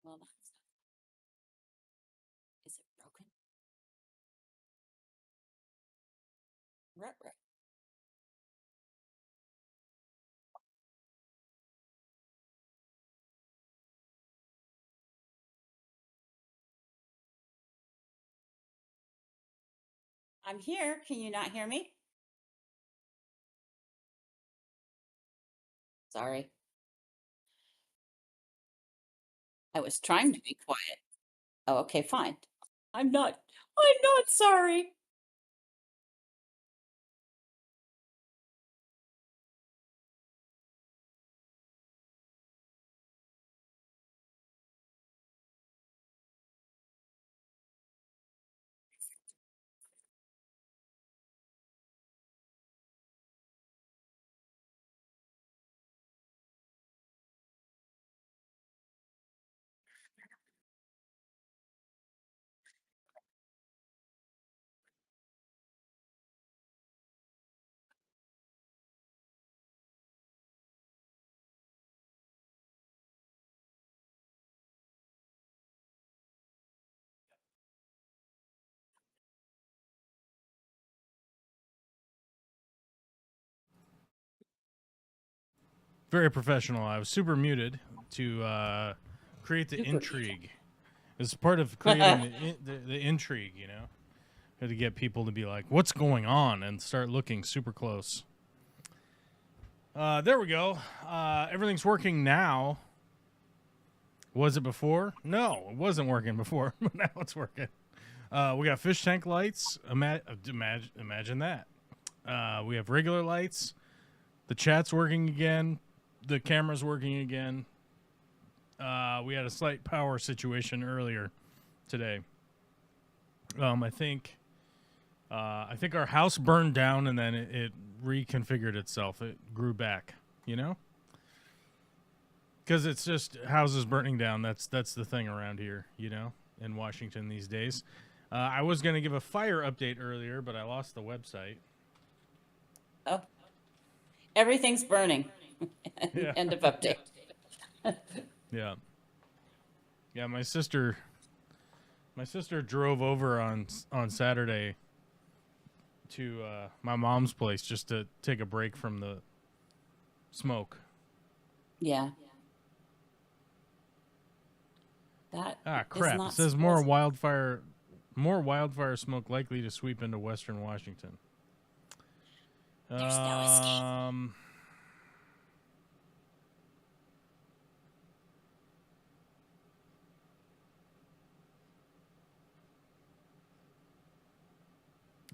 Well, is it broken? Right. I'm here. Can you not hear me? Sorry. I was trying to be quiet. Oh, okay, fine. I'm not sorry. Very professional. I was super muted to create the Super. intrigue. It's part of creating the intrigue, you know? Had to get people to be like, what's going on? And start looking super close. There we go. Everything's working now. Was it before? No, it wasn't working before, but now it's working. We got fish tank lights. Imagine that. We have regular lights. The chat's working again. The camera's working again. We had a slight power situation earlier today. I think our house burned down and then it reconfigured itself. It grew back, you know? Because it's just houses burning down. That's the thing around here, you know, in Washington these days. I was going to give a fire update earlier, but I lost the website. Oh, everything's burning. Yeah. End of update. Yeah. Yeah, my sister drove over on Saturday to my mom's place just to take a break from the smoke. Yeah. That Crap. It says more wildfire smoke likely to sweep into western Washington. There's no escape.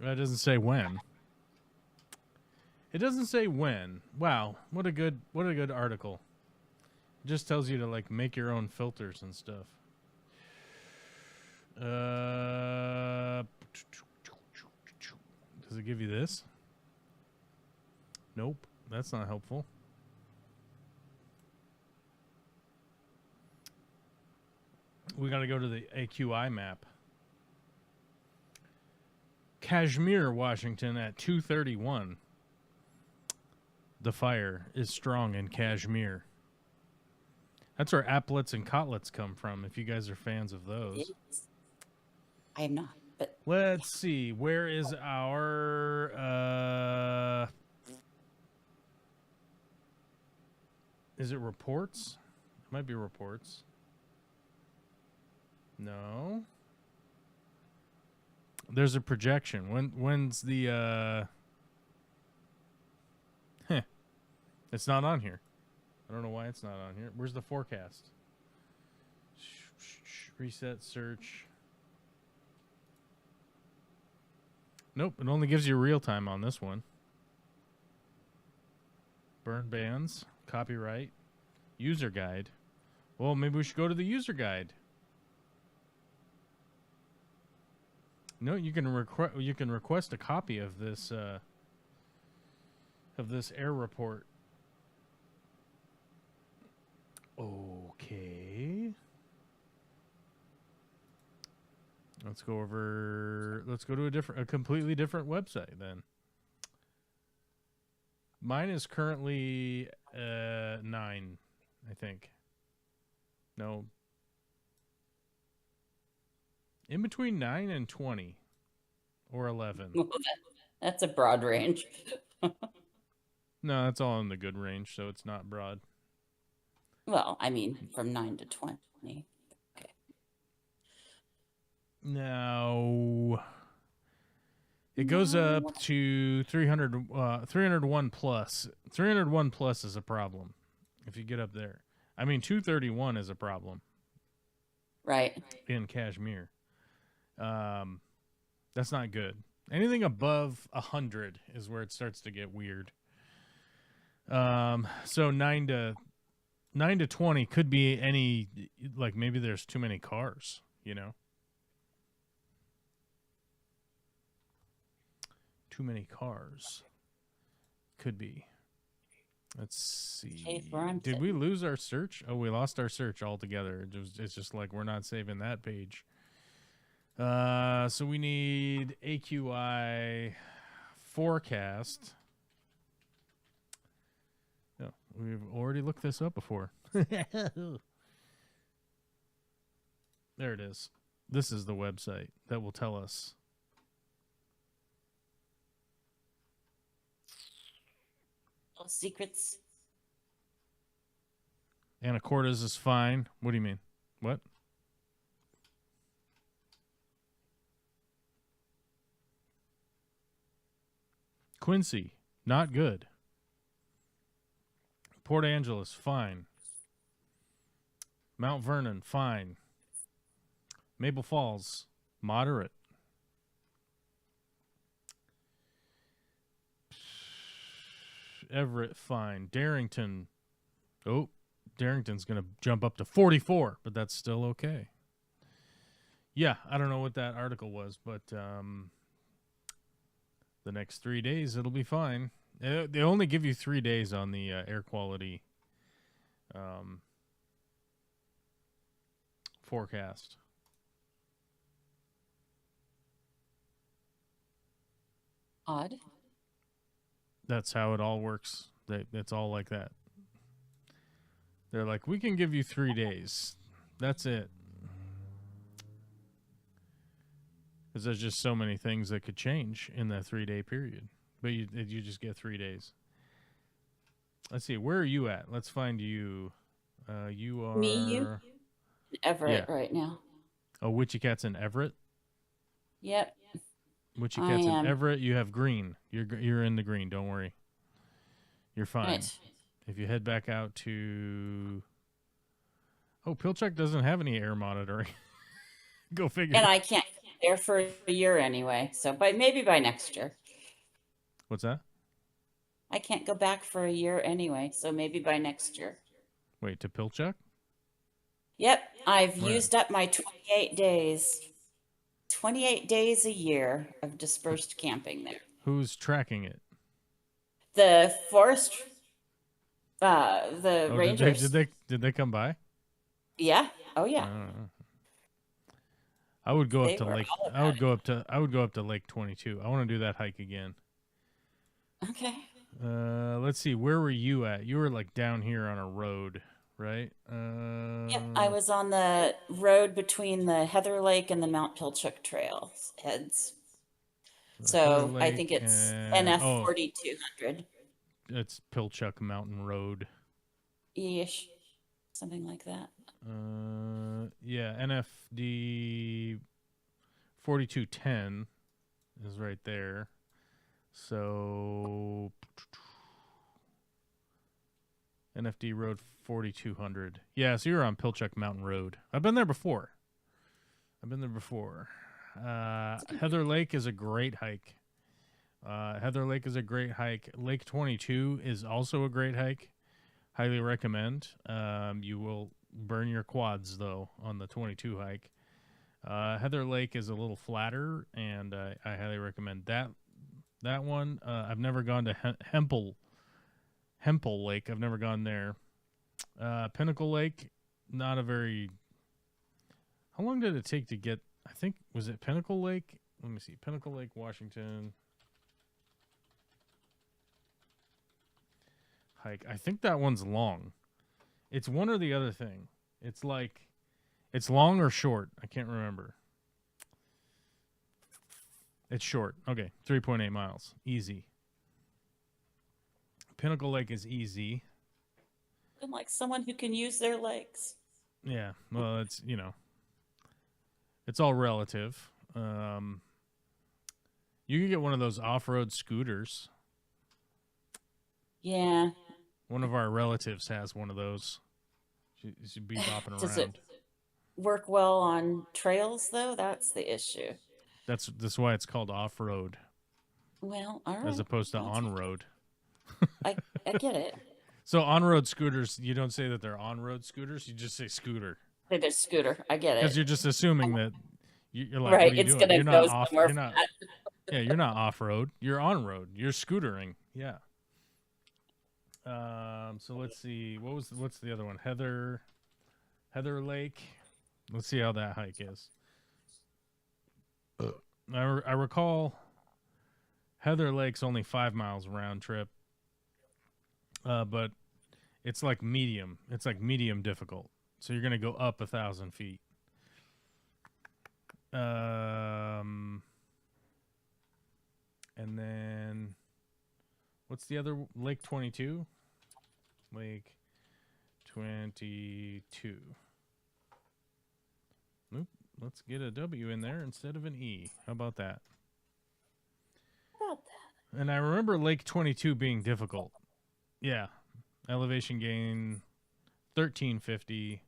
That doesn't say when. It doesn't say when. Wow, what a good article. It just tells you to like make your own filters and stuff. Does it give you this? Nope, that's not helpful. We got to go to the AQI map. Kashmir, Washington at 2:31. The fire is strong in Kashmir. That's where applets and cotlets come from, if you guys are fans of those. I am not, but... Let's see. Where is our... Is it reports? It might be reports. No. There's a projection. When's the... It's not on here. I don't know why it's not on here. Where's the forecast? Reset search. Nope, it only gives you real time on this one. Burn bans, copyright, user guide. Well, maybe we should go to the user guide. No, you can request a copy of this air report. Okay. Let's go to a completely different website then. Mine is currently 9, I think. No. In between 9 and 20 or 11. Well, that's a broad range. No, that's all in the good range, so it's not broad. Well, I mean, from 9 to 20. Okay. Now, it goes up to 301 plus. 301 plus is a problem if you get up there. I mean, 231 is a problem. Right. In Kashmir. That's not good. Anything above 100 is where it starts to get weird. So 9 to 20 could be any, like maybe there's too many cars, you know? Too many cars. Could be. Let's see. Did we lose our search? Oh, we lost our search altogether. It's just like we're not saving that page. So we need AQI forecast. No, we've already looked this up before. There it is. This is the website that will tell us. Little secrets. Anacortes is fine. What do you mean? What? Quincy, not good. Port Angeles, fine. Mount Vernon, fine. Maple Falls, moderate. Everett, fine. Darrington, oh, Darrington's going to jump up to 44, but that's still okay. Yeah, I don't know what that article was, but the next 3 days it'll be fine. They only give you 3 days on the air quality forecast. Odd. That's how it all works. It's all like that. They're like, we can give you 3 days. That's it. Because there's just so many things that could change in that 3 day period. But you just get 3 days. Let's see. Where are you at? Let's find you. You are... Me, you? Everett right now. Oh, Witchy Cat's in Everett? Yep. Witchy Cat's in Everett. You have green. You're in the green. Don't worry. You're fine. Right. If you head back out to... Oh, Pilchuck doesn't have any air monitoring. Go figure. And I can't get there for a year anyway. So maybe by next year. What's that? I can't go back for a year anyway. So maybe by next year. Wait, to Pilchuck? Yep. I've used up my 28 days. 28 days a year of dispersed camping there. Who's tracking it? The forest, the rangers. Did they come by? Yeah. Oh yeah. I would go up to Lake. I would go up to Lake 22. I want to do that hike again. Okay. Let's see. Where were you at? You were like down here on a road, right? Yep, I was on the road between the Heather Lake and the Mount Pilchuck Trail heads. So I think it's NF 4200. It's Pilchuck Mountain Road. Ish, something like that. Yeah, NFD 4210 is right there. So NFD Road 4200. Yeah, so you're on Pilchuck Mountain Road. I've been there before. Heather Lake is a great hike. Lake 22 is also a great hike. Highly recommend. You will burn your quads, though, on the 22 hike. Heather Lake is a little flatter, and I highly recommend that one. I've never gone to Hempel Lake. I've never gone there. Pinnacle Lake, not a very... How long did it take to get... I think, was it Pinnacle Lake? Let me see. Pinnacle Lake, Washington. Hike. I think that one's long. It's one or the other thing. It's like... It's long or short. I can't remember. It's short. Okay, 3.8 miles. Easy. Pinnacle Lake is easy. I'm like someone who can use their legs. Yeah, well, it's, it's all relative. You can get one of those off-road scooters. Yeah. One of our relatives has one of those. She'd be bopping Does it around. work well on trails, though? That's the issue. That's why it's called off-road Well, all as right. opposed to That's, on-road. I get it. So on-road scooters, you don't say that they're on-road scooters. You just say scooter They're a scooter. I get because it. you're just assuming that you're like, what Right. are you It's doing? gonna You're not go off. somewhere You're not. flat. Yeah, you're not off-road. You're on-road. You're scootering. Yeah. So let's see. What's the other one? Heather Lake. Let's see how that hike is. I recall Heather Lake's only 5 miles round trip, but it's like medium. It's like medium difficult. So you're gonna go up 1,000 feet. And then what's the other Lake 22? Lake 22. Nope. Let's get a W in there instead of an E. How about that? About that. And I remember Lake 22 being difficult. Yeah. Elevation gain 1350,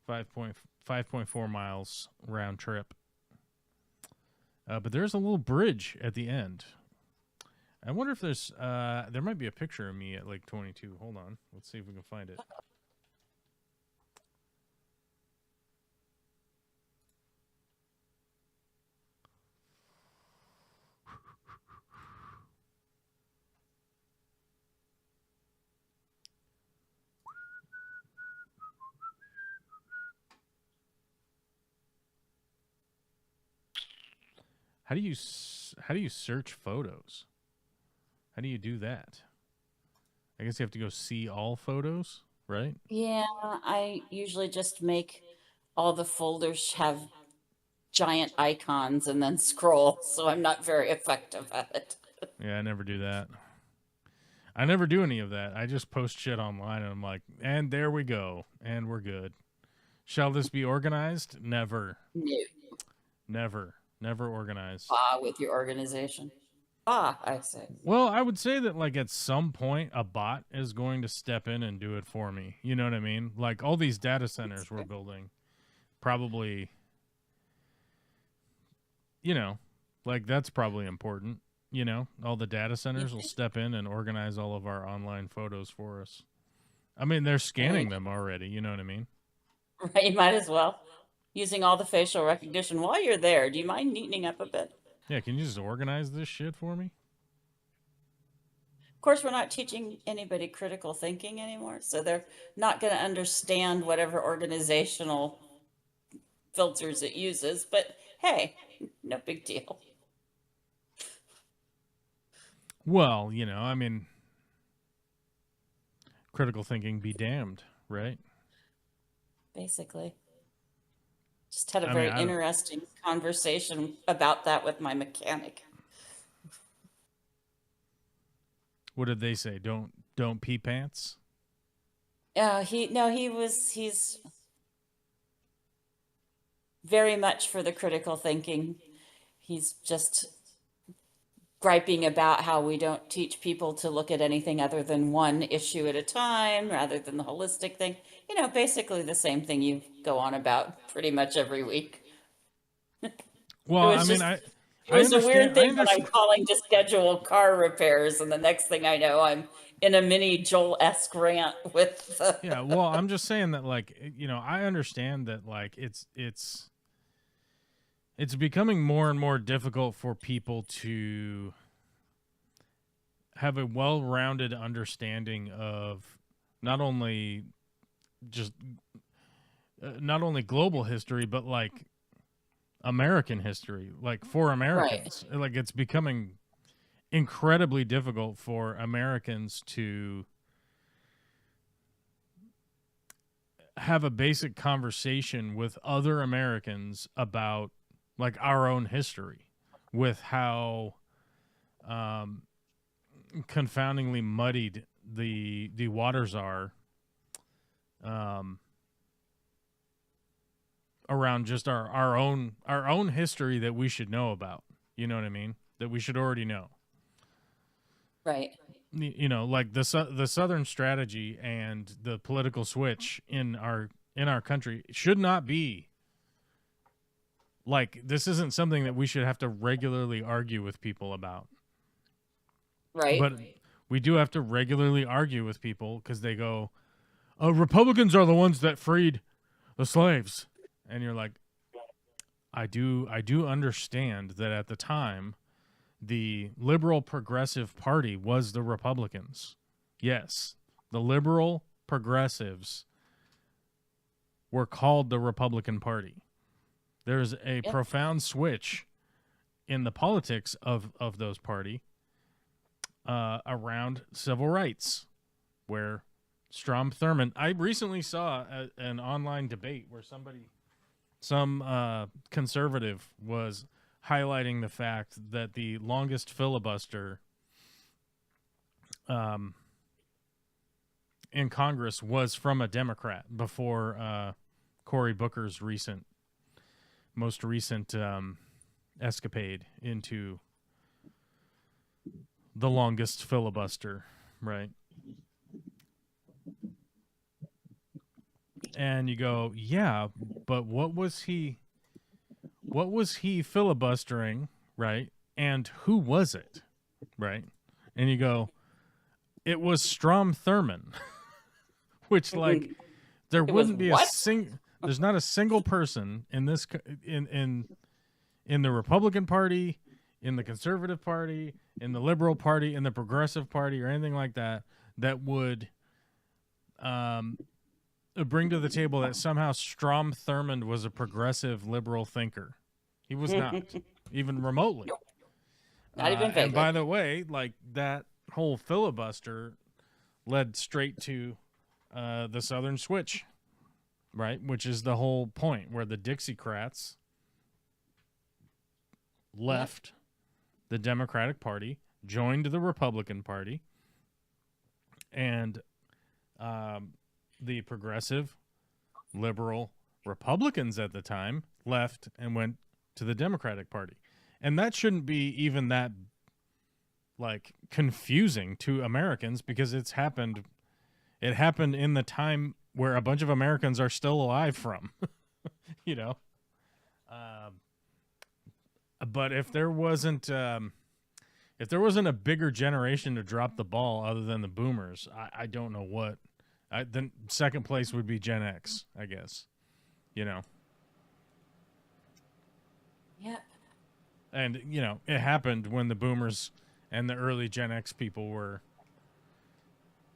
5.4 miles round trip. But there's a little bridge at the end. I wonder if there might be a picture of me at Lake 22. Hold on. Let's see if we can find it. How do you search photos? How do you do that? I guess you have to go see all photos, right? Yeah, I usually just make all the folders have giant icons and then scroll, so I'm not very effective at it. Yeah, I never do that. I never do any of that. I just post shit online and I'm like, and there we go. And we're good. Shall this be organized? Never. No. Never. Never organized. With your organization. I see. Well, I would say that like at some point a bot is going to step in and do it for me. You know what I mean? Like all these data centers we're building probably, like that's probably important. All the data centers will step in and organize all of our online photos for us. I mean, they're scanning them already. You know what I mean? Right, you might as well. Using all the facial recognition while you're there. Do you mind neatening up a bit? Yeah, can you just organize this shit for me? Of course, we're not teaching anybody critical thinking anymore, so they're not going to understand whatever organizational filters it uses, but hey, no big deal. Well, I mean, critical thinking be damned, right? Basically. Just had a very interesting conversation about that with my mechanic. What did they say? Don't pee pants? He's very much for the critical thinking. He's just griping about how we don't teach people to look at anything other than one issue at a time rather than the holistic thing. Basically the same thing you go on about pretty much every week. Well, I mean, it was a weird thing when I'm calling to schedule car repairs, and the next thing I know, I'm in a mini Joel-esque rant with. Yeah, well, I'm just saying that, like, I understand that, like, it's becoming more and more difficult for people to have a well-rounded understanding of not only global history, but like American history, like for Americans. Right. Like it's becoming incredibly difficult for Americans to have a basic conversation with other Americans about like our own history. with how confoundingly muddied the waters are around just our own history that we should know about. You know what I mean? That we should already know. Right. You know, like the Southern strategy and the political switch in our country should not be like, this isn't something that we should have to regularly argue with people about. Right. But we do have to regularly argue with people because they go, "Oh, Republicans are the ones that freed the slaves," and you're like, I do understand that at the time, the liberal progressive party was the Republicans. Yes, the liberal progressives were called the Republican Party. There's a profound switch in the politics of those party around civil rights, where Strom Thurmond. I recently saw an online debate where some conservative was highlighting the fact that the longest filibuster in Congress was from a Democrat before Cory Booker's most recent escapade into the longest filibuster, right? And you go, yeah, but what was he filibustering, right? And who was it, right? And you go, it was Strom Thurmond, which, like, there wouldn't be there's not a single person in this in the Republican Party, in the Conservative Party, in the Liberal Party, in the Progressive Party, or anything like that that would bring to the table that somehow Strom Thurmond was a progressive liberal thinker. He was not, even remotely. Nope. Not even vaguely. And by the way, like, that whole filibuster led straight to the Southern switch, right? Which is the whole point, where the Dixiecrats left the Democratic Party, joined the Republican Party, and the progressive, liberal Republicans at the time left and went to the Democratic Party. And that shouldn't be even that, like, confusing to Americans, because it happened in the time where a bunch of Americans are still alive from, you know? But if there wasn't a bigger generation to drop the ball other than the boomers, I don't know what. Then second place would be Gen X, I guess. You know? Yeah. And, you know, it happened when the boomers and the early Gen X people were,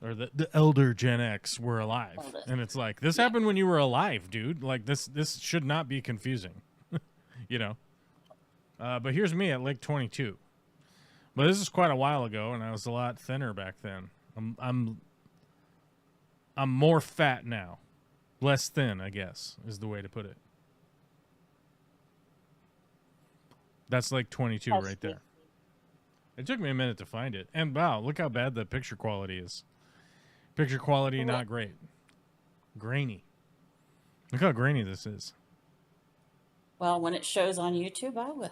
or the elder Gen X were alive. And it's like, this happened when you were alive, dude. Like, this should not be confusing. You know? But here's me at like 22. But this is quite a while ago, and I was a lot thinner back then. I'm more fat now. Less thin, I guess, is the way to put it. That's like 22 right there. It took me a minute to find it. And wow, look how bad the picture quality is. Picture quality, not great. Grainy. Look how grainy this is. Well, when it shows on YouTube, I will.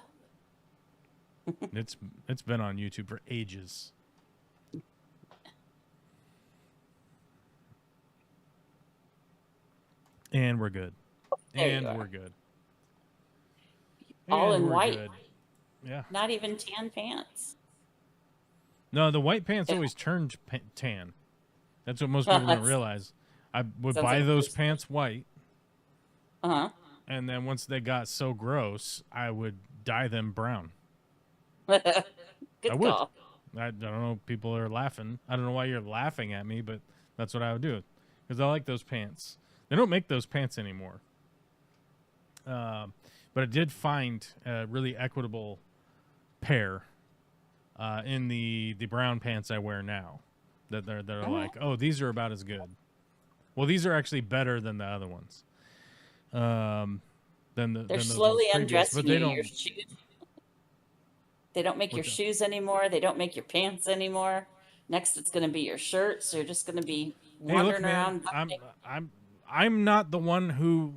It's been on YouTube for ages. And we're good. And we're good. All and in white. Good. Yeah. Not even tan pants. No, the white pants always turned tan. That's what most people don't realize. I would buy those pants white. Uh-huh. And then once they got so gross, I would dye them brown. Good I would. call. I don't know. People are laughing. I don't know why you're laughing at me, but that's what I would do. Because I like those pants. They don't make those pants anymore. But I did find a really equitable pair in the brown pants I wear now. That are like, oh, these are about as good. Well, these are actually better than the other ones. They're slowly undressing you in your shoes. They don't make your What's that? shoes anymore. They don't make your pants anymore. Next, it's going to be your shirts. You're just going to be Hey, look, wandering man, around. I'm not the one who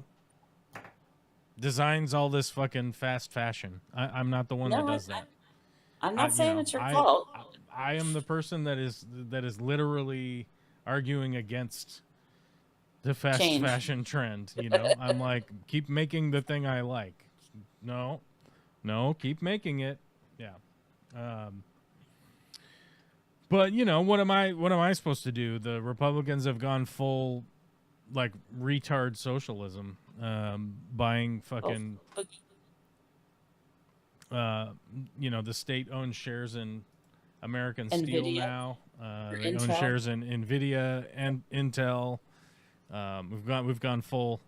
designs all this fucking fast fashion. I'm not the one that No, does that. I'm not You saying know, it's your fault. I am the person that is literally arguing against the fast Change. fashion trend. You know, I'm like, keep making the thing I like. No, keep making it. Yeah. But you know, what am I supposed to do? The Republicans have gone full like retard socialism, buying fucking the state owns shares in American Steel NVIDIA now. They own Intel. shares in Nvidia and Intel. We've gone full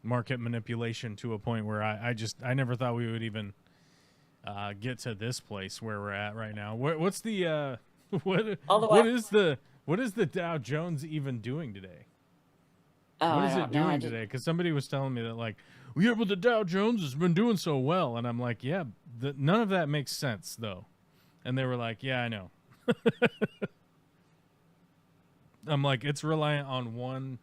market manipulation to a point where I never thought we would even get to this place where we're at right now. What's the All the what way. is the Dow Jones even doing today? Oh, What I is don't it know. doing today? Because somebody was telling me that, like, well, yeah, but the Dow Jones has been doing so well, and I'm like, yeah, none of that makes sense though. And they were like, yeah, I know. I'm like, it's reliant on one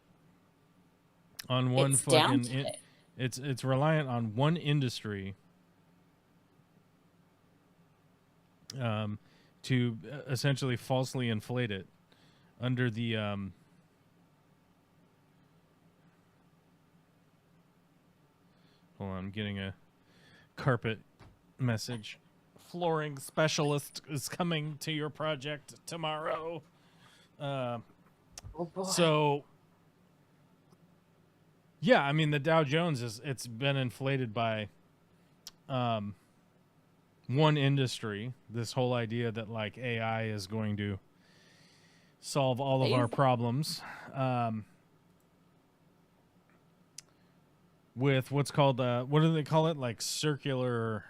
It's down fucking today. it's reliant on one industry to essentially falsely inflate it under the hold on, I'm getting a carpet message. Flooring specialist is coming to your project tomorrow. Oh boy. So yeah, I mean the Dow Jones it's been inflated by one industry. This whole idea that like AI is going to solve all of our problems with what's called what do they call it? Like circular.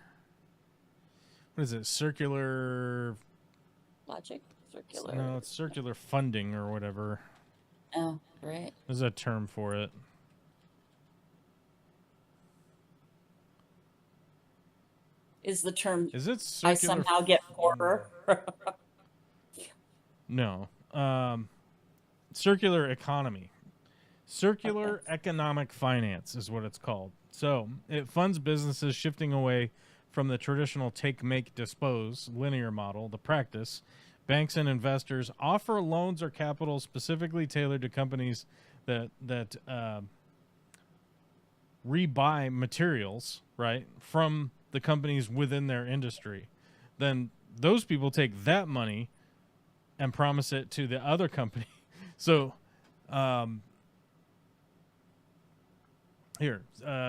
What is it? Circular. Logic. Circular. No, it's circular funding or whatever. Oh, right. There's a term for it. Is the term Is it I circular? somehow get poorer? No. Circular economy. Circular economic finance is what it's called. So it funds businesses shifting away from the traditional take, make, dispose linear model. The practice, banks and investors offer loans or capital specifically tailored to companies that rebuy materials, right, from the companies within their industry. Then those people take that money and promise it to the other company. So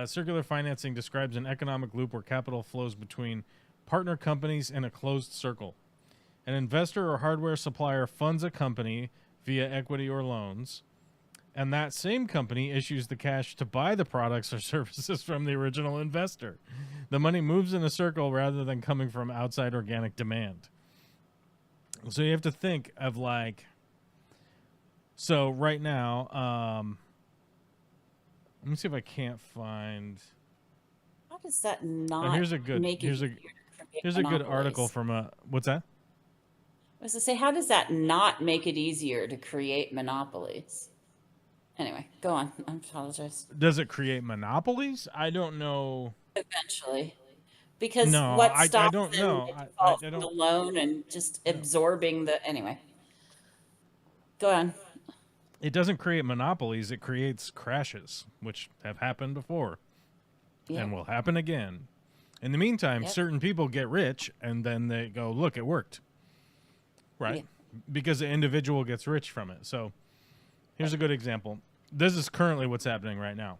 circular financing describes an economic loop where capital flows between partner companies in a closed circle. An investor or hardware supplier funds a company via equity or loans, and that same company issues the cash to buy the products or services from the original investor. The money moves in a circle rather than coming from outside organic demand. So you have to think of like, so right now, let me see if I can't find. How does that Oh, not here's a good make it here's a easier to create here's a good article monopolies? from what's that? I was to say, how does that not make it easier to create monopolies? Anyway, go on. I apologize. Does it create monopolies? I don't know. Eventually. Because No, what I stops don't them know. by I default from the don't. loan and just No. absorbing the anyway. Go on. It doesn't create monopolies. It creates crashes, which have happened before Yep. and will happen again. In the meantime, Yep. certain people get rich and then they go, look, it worked. Right? Yeah. Because the individual gets rich from it. So here's a good example. This is currently what's happening right now.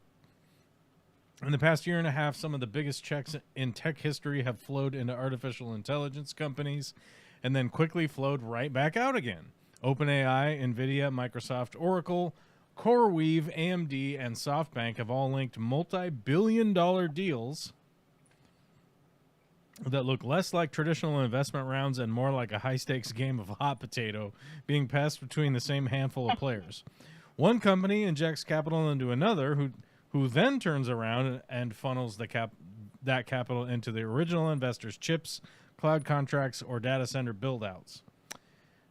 In the past year and a half, some of the biggest checks in tech history have flowed into artificial intelligence companies and then quickly flowed right back out again. OpenAI, NVIDIA, Microsoft, Oracle, CoreWeave, AMD, and SoftBank have all linked multi-billion-dollar deals that look less like traditional investment rounds and more like a high-stakes game of hot potato being passed between the same handful of players. One company injects capital into another who then turns around and funnels that capital into the original investor's chips, cloud contracts, or data center build-outs.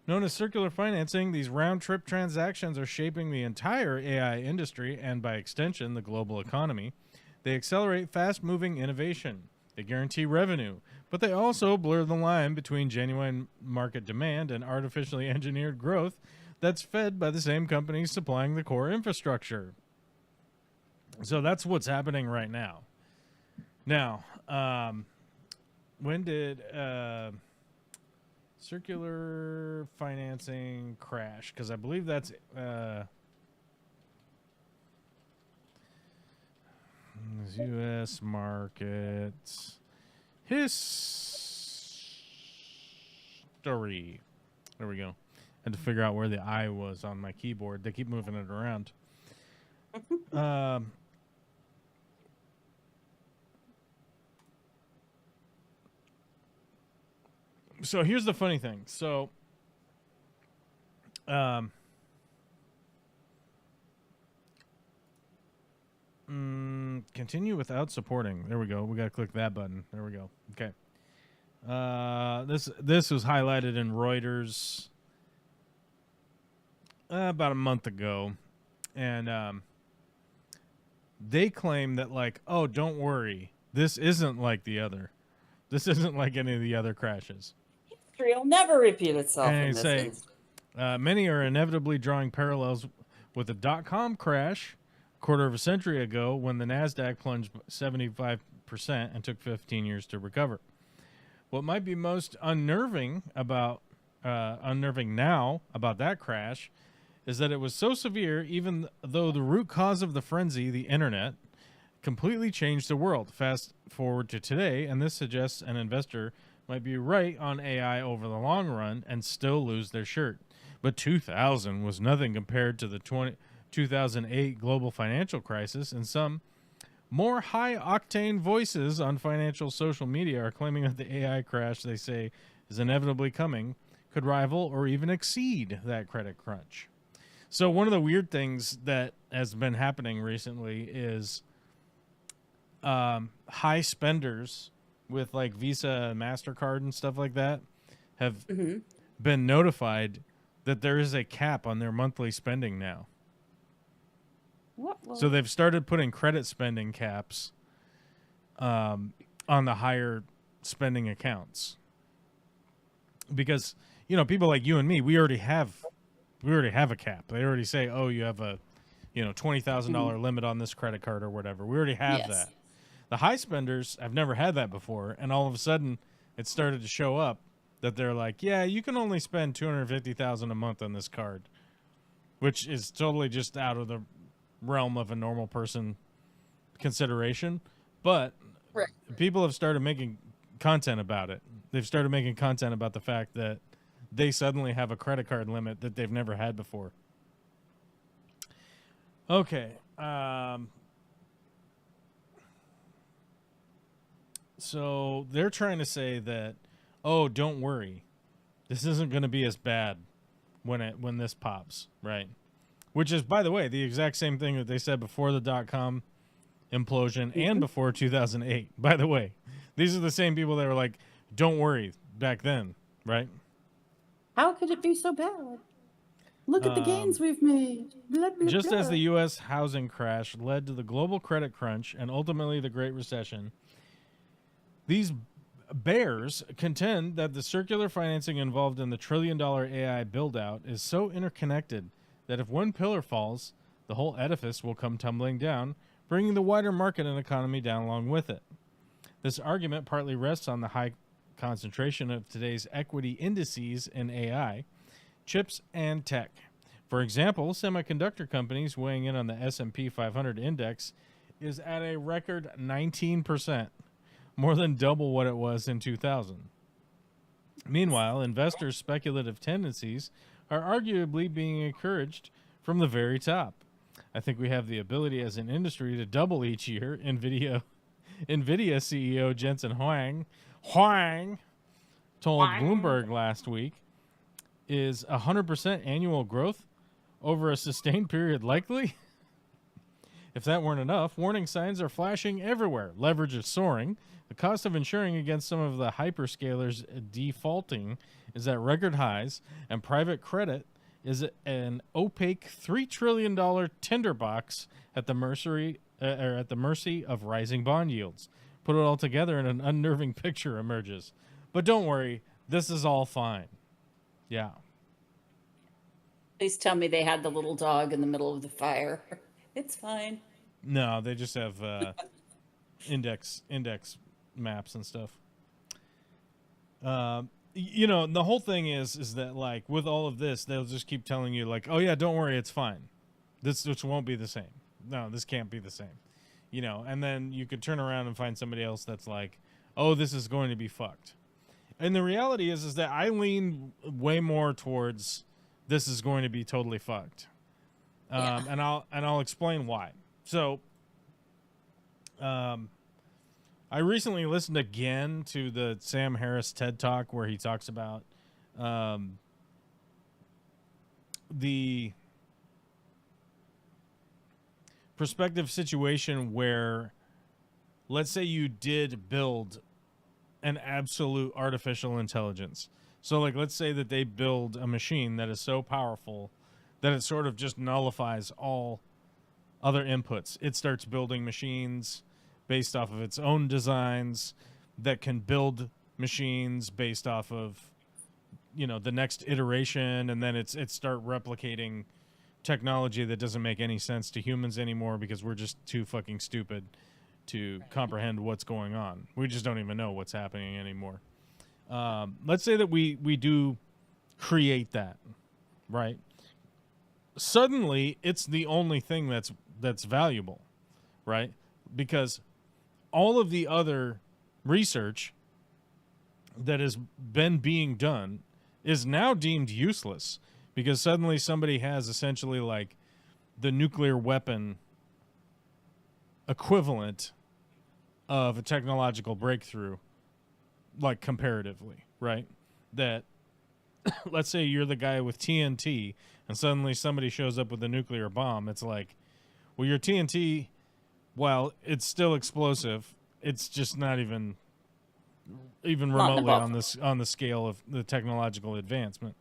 Known as circular financing, these round-trip transactions are shaping the entire AI industry and, by extension, the global economy. They accelerate fast-moving innovation. They guarantee revenue, but they also blur the line between genuine market demand and artificially engineered growth that's fed by the same companies supplying the core infrastructure. So that's what's happening right now. Now, when did circular financing crash? Because I believe that's U.S. markets history. There we go. Had to figure out where the I was on my keyboard. They keep moving it around. So here's the funny thing. So, continue without supporting. There we go. We got to click that button. There we go. Okay. This was highlighted in Reuters about a month ago, and they claim that, like, oh, don't worry, this isn't like the other. This isn't like any of the other crashes. History will never repeat itself. And in they this say instance. many are inevitably drawing parallels with the dot-com crash a quarter of a century ago, when the NASDAQ plunged 75% and took 15 years to recover. What might be most unnerving now about that crash is that it was so severe, even though the root cause of the frenzy, the internet, completely changed the world. Fast forward to today, and this suggests an investor might be right on AI over the long run and still lose their shirt. But 2000 was nothing compared to the 2008 global financial crisis, and some more high-octane voices on financial social media are claiming that the AI crash they say is inevitably coming could rival or even exceed that credit crunch. So one of the weird things that has been happening recently is high spenders with like Visa and MasterCard and stuff like that have been notified that there is a cap on their monthly spending now. What? So they've started putting credit spending caps on the higher spending accounts. Because, you know, people like you and me, we already have a cap. They already say, oh, you have a, you know, $20,000 limit on this credit card or whatever. We already have that. The high spenders have never had that before, and all of a sudden it started to show up that they're like, yeah, you can only spend $250,000 a month on this card, which is totally just out of the realm of a normal person consideration. But people have started making content about it. They've started making content about the fact that they suddenly have a credit card limit that they've never had before. Okay. So they're trying to say that, oh, don't worry, this isn't going to be as bad when this pops, right? Which is, by the way, the exact same thing that they said before the dot-com implosion and before 2008. By the way, these are the same people that were like, don't worry, back then, right? How could it be so bad? Look at the gains we've made. Blah, blah, Just blah. as the U.S. housing crash led to the global credit crunch and ultimately the Great Recession, these bears contend that the circular financing involved in the trillion-dollar AI build-out is so interconnected that if one pillar falls, the whole edifice will come tumbling down, bringing the wider market and economy down along with it. This argument partly rests on the high concentration of today's equity indices in AI, chips, and tech. For example, semiconductor companies weighing in on the S&P 500 index is at a record 19%, more than double what it was in 2000. Meanwhile, investors' speculative tendencies are arguably being encouraged from the very top. I think we have the ability as an industry to double each year. NVIDIA CEO Jensen Huang told Bloomberg last week. Is 100% annual growth over a sustained period likely? If that weren't enough, warning signs are flashing everywhere. Leverage is soaring. The cost of insuring against some of the hyperscalers defaulting is at record highs, and private credit is an opaque $3 trillion tinderbox at the mercy of rising bond yields. Put it all together and an unnerving picture emerges. But don't worry, this is all fine. Yeah. Please tell me they had the little dog in the middle of the fire. It's fine. No, they just have index maps and stuff. The whole thing is that, like, with all of this, they'll just keep telling you, like, oh yeah, don't worry, it's fine. This won't be the same. No, this can't be the same. And then you could turn around and find somebody else that's like, oh, this is going to be fucked. And the reality is that I lean way more towards this is going to be totally fucked. And I'll explain why. So, I recently listened again to the Sam Harris TED Talk where he talks about the prospective situation where, let's say you did build an absolute artificial intelligence. So, like, let's say that they build a machine that is so powerful that it sort of just nullifies all other inputs. It starts building machines based off of its own designs that can build machines based off of, the next iteration, and then it start replicating technology that doesn't make any sense to humans anymore because we're just too fucking stupid to comprehend what's going on. We just don't even know what's happening anymore. Let's say that we do create that, right? Suddenly, it's the only thing that's valuable, right? Because all of the other research that has been being done is now deemed useless because suddenly somebody has essentially, like, the nuclear weapon equivalent of a technological breakthrough, like, comparatively, right? That let's say you're the guy with TNT and suddenly somebody shows up with a nuclear bomb. It's like, well, your TNT, while it's still explosive, it's just not even remotely on the scale of the technological advancement.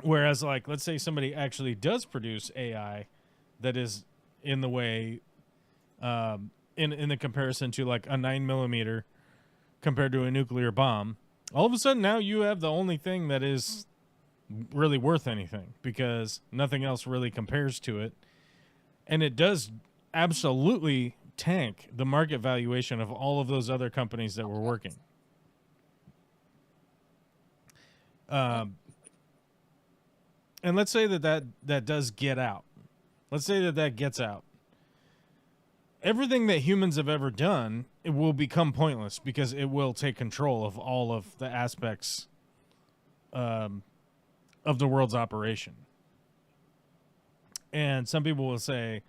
Whereas, like, let's say somebody actually does produce AI that is in the way, in the comparison to, like, a 9mm compared to a nuclear bomb, all of a sudden now you have the only thing that is really worth anything because nothing else really compares to it. And it does absolutely tank the market valuation of all of those other companies that were working. And let's say that does get out. Let's say that gets out. Everything that humans have ever done, it will become pointless because it will take control of all of the aspects of the world's operation. And some people will say,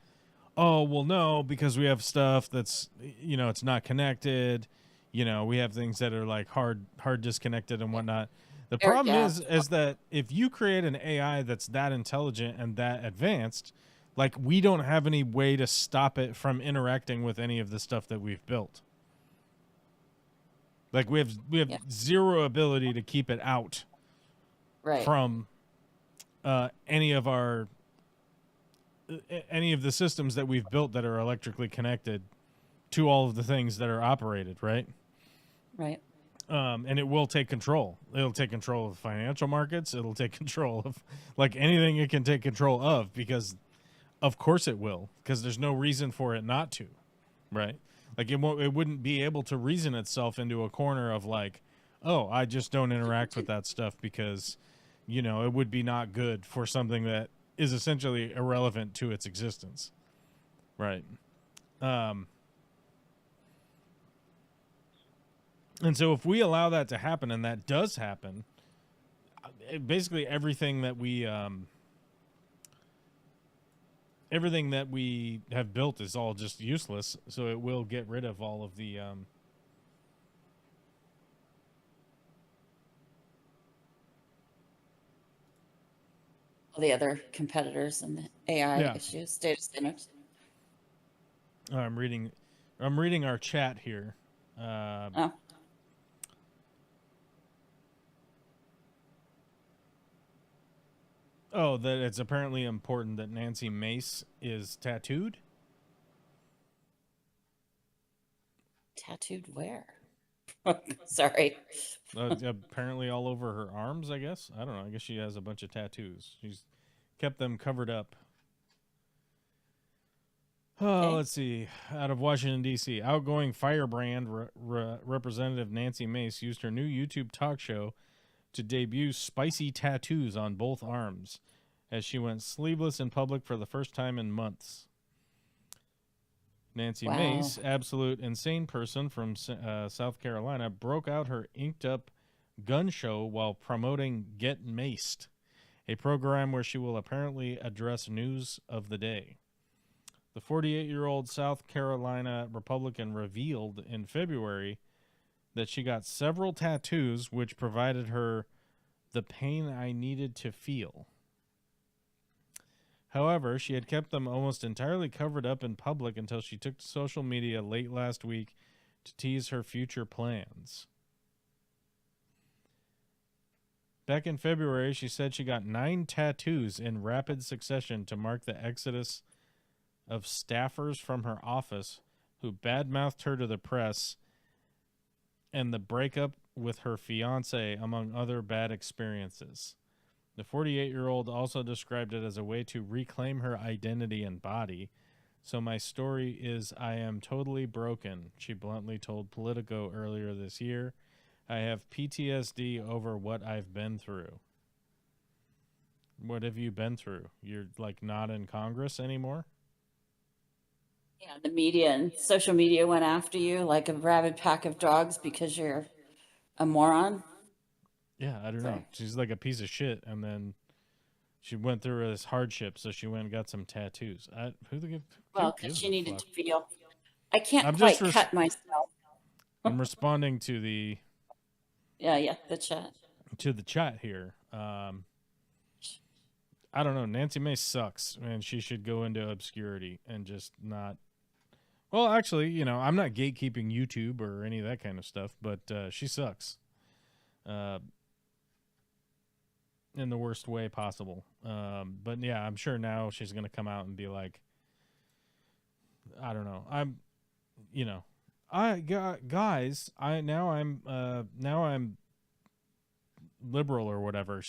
oh, well, no, because we have stuff that's, it's not connected. We have things that are, like, hard disconnected and whatnot. The problem is that if you create an AI that's that intelligent and that advanced, like, we don't have any way to stop it from interacting with any of the stuff that we've built. Like, we have zero ability to keep it out from any of the systems that we've built that are electrically connected to all of the things that are operated, right? Right. And it will take control. It'll take control of the financial markets. It'll take control of, like, anything it can take control of because, of course, it will, because there's no reason for it not to, right? Like, it wouldn't be able to reason itself into a corner of, like, oh, I just don't interact with that stuff because, it would be not good for something that is essentially irrelevant to its existence, right? And so if we allow that to happen, and that does happen, basically everything that we have built is all just useless. So it will get rid of all of the all the other competitors and the AI Yeah. issues, data centers. I'm reading. I'm reading our chat here. Uh, Oh, oh, that it's apparently important that Nancy Mace is tattooed. tattooed where? Sorry. Apparently all over her arms. I guess. I don't know. I guess she has a bunch of tattoos. She's kept them covered up. Oh, Okay. let's see. Out of Washington, D.C., outgoing firebrand Representative Nancy Mace used her new YouTube talk show to debut spicy tattoos on both arms as she went sleeveless in public for the first time in months. Nancy Wow. Mace, absolute insane person from South Carolina, broke out her inked up gun show while promoting Get Maced, a program where she will apparently address news of the day. The 48-year-old South Carolina Republican revealed in February that she got several tattoos which provided her the pain I needed to feel. However, she had kept them almost entirely covered up in public until she took to social media late last week to tease her future plans. Back in February, she said she got 9 tattoos in rapid succession to mark the exodus of staffers from her office who badmouthed her to the press and the breakup with her fiance, among other bad experiences. The 48-year-old also described it as a way to reclaim her identity and body. So my story is I am totally broken, she bluntly told Politico earlier this year. I have PTSD over what I've been through. What have you been through? You're like not in Congress anymore? Yeah, the media and social media went after you like a rabid pack of dogs because you're a moron. Yeah, I don't know. Sorry. She's like a piece of shit, and then she went through this hardship, so she went and got some tattoos. Who Well, because gives she a needed fuck? to feel. I can't I'm just quite cut myself. I'm responding Yeah, yeah, the chat. to the chat here. I don't know. Nancy Mace sucks, and she should go into obscurity and just not. Well, actually, I'm not gatekeeping YouTube or any of that kind of stuff, but she sucks, uh, in the worst way possible. But yeah, I'm sure now she's gonna come out and be like, I don't know. You know, guys, now I'm liberal or whatever.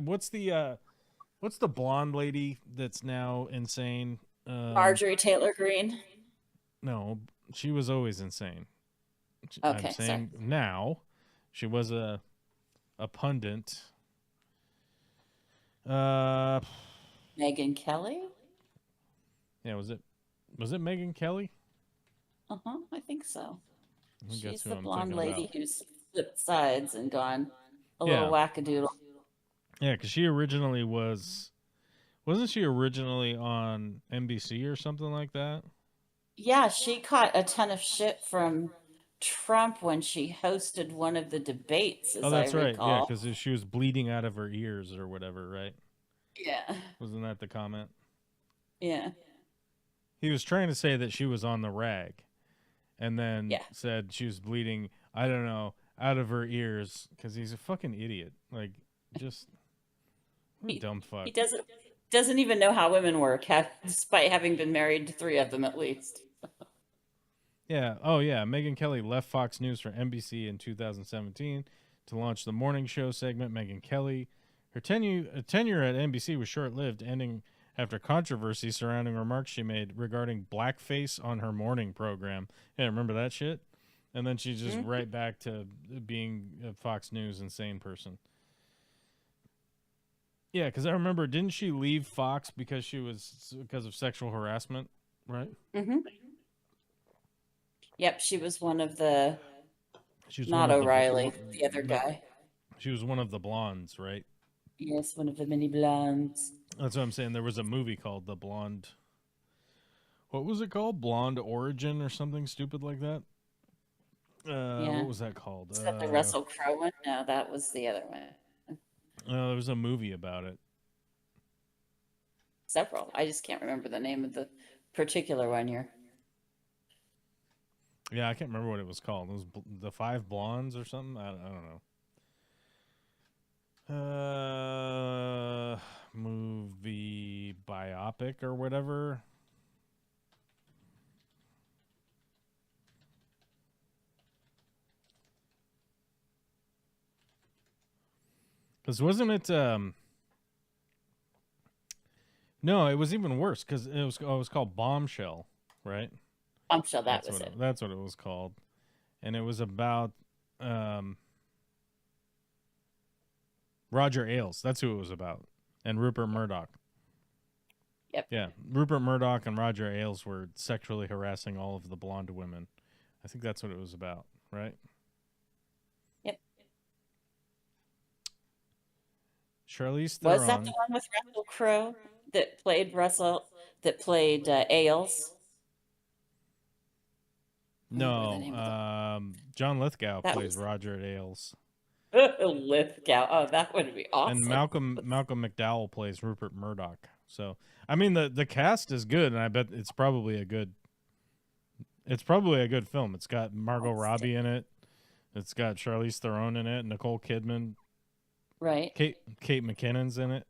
What's the blonde lady that's now insane? Marjorie Taylor Greene. No, she was always insane. I'm Okay, sorry. saying now, she was a pundit. Uh, Megyn Kelly. yeah, was it Megyn Kelly? Uh-huh, I think so. I think that's She's who the I'm blonde thinking about. lady who's flipped sides and gone a little Yeah, wackadoodle. yeah, because she originally wasn't she originally on NBC or something like that? Yeah, she caught a ton of shit from Trump when she hosted one of the debates, Oh, as I that's right. Yeah, recall. because she was bleeding out of her ears or whatever, right? Yeah, Wasn't that the comment? yeah, He was trying to say that she was on the rag, and then yeah. said she was bleeding. I don't know, out of her ears, because he's a fucking idiot. Like, just what a He dumb he fuck. doesn't even know how women work, despite having been married to 3 of them at least. Yeah. Oh, yeah. Megyn Kelly left Fox News for NBC in 2017 to launch the morning show segment. Megyn Kelly, her tenure at NBC was short-lived, ending after controversy surrounding remarks she made regarding blackface on her morning program. Yeah, remember that shit? And then she's just Mhm. right back to being a Fox News insane person. Yeah, because I remember, didn't she leave Fox because of sexual harassment? Right? Mhm. Yep, she was one of the She was one not of the O'Reilly, the other no, guy. she was one of the blondes, right? Yes, one of the mini blondes. That's what I'm saying. There was a movie called The Blonde. What was it called? Blonde Origin or something stupid like that. Yeah. What was that called? Is that the Russell Crowe one? No, that was the other one. There was a movie about it. several. I just can't remember the name of the particular one you're. Yeah, I can't remember what it was called. It was the Five Blondes or something. I don't know. Movie biopic or whatever. Because wasn't it? No, it was even worse because it was called Bombshell, right? I'm sure that was it. That's what it was called, and it was about um, Roger Ailes. That's who it was about, and Rupert Murdoch. Yep. Yeah, Rupert Murdoch and Roger Ailes were sexually harassing all of the blonde women. I think that's what it was about, right? Yep. Charlize Was that the Theron. one with Russell Crowe that played Ailes? I don't remember the No, name of the. John Lithgow That plays was Roger Ailes, Lithgow. Oh, that would be and awesome. Malcolm McDowell plays Rupert Murdoch. So, I mean, the cast is good, and I bet it's probably a good. It's probably a good film. It's got Margot Robbie in it. It's got Charlize Theron in it, Nicole Kidman, Right. Kate McKinnon's in it.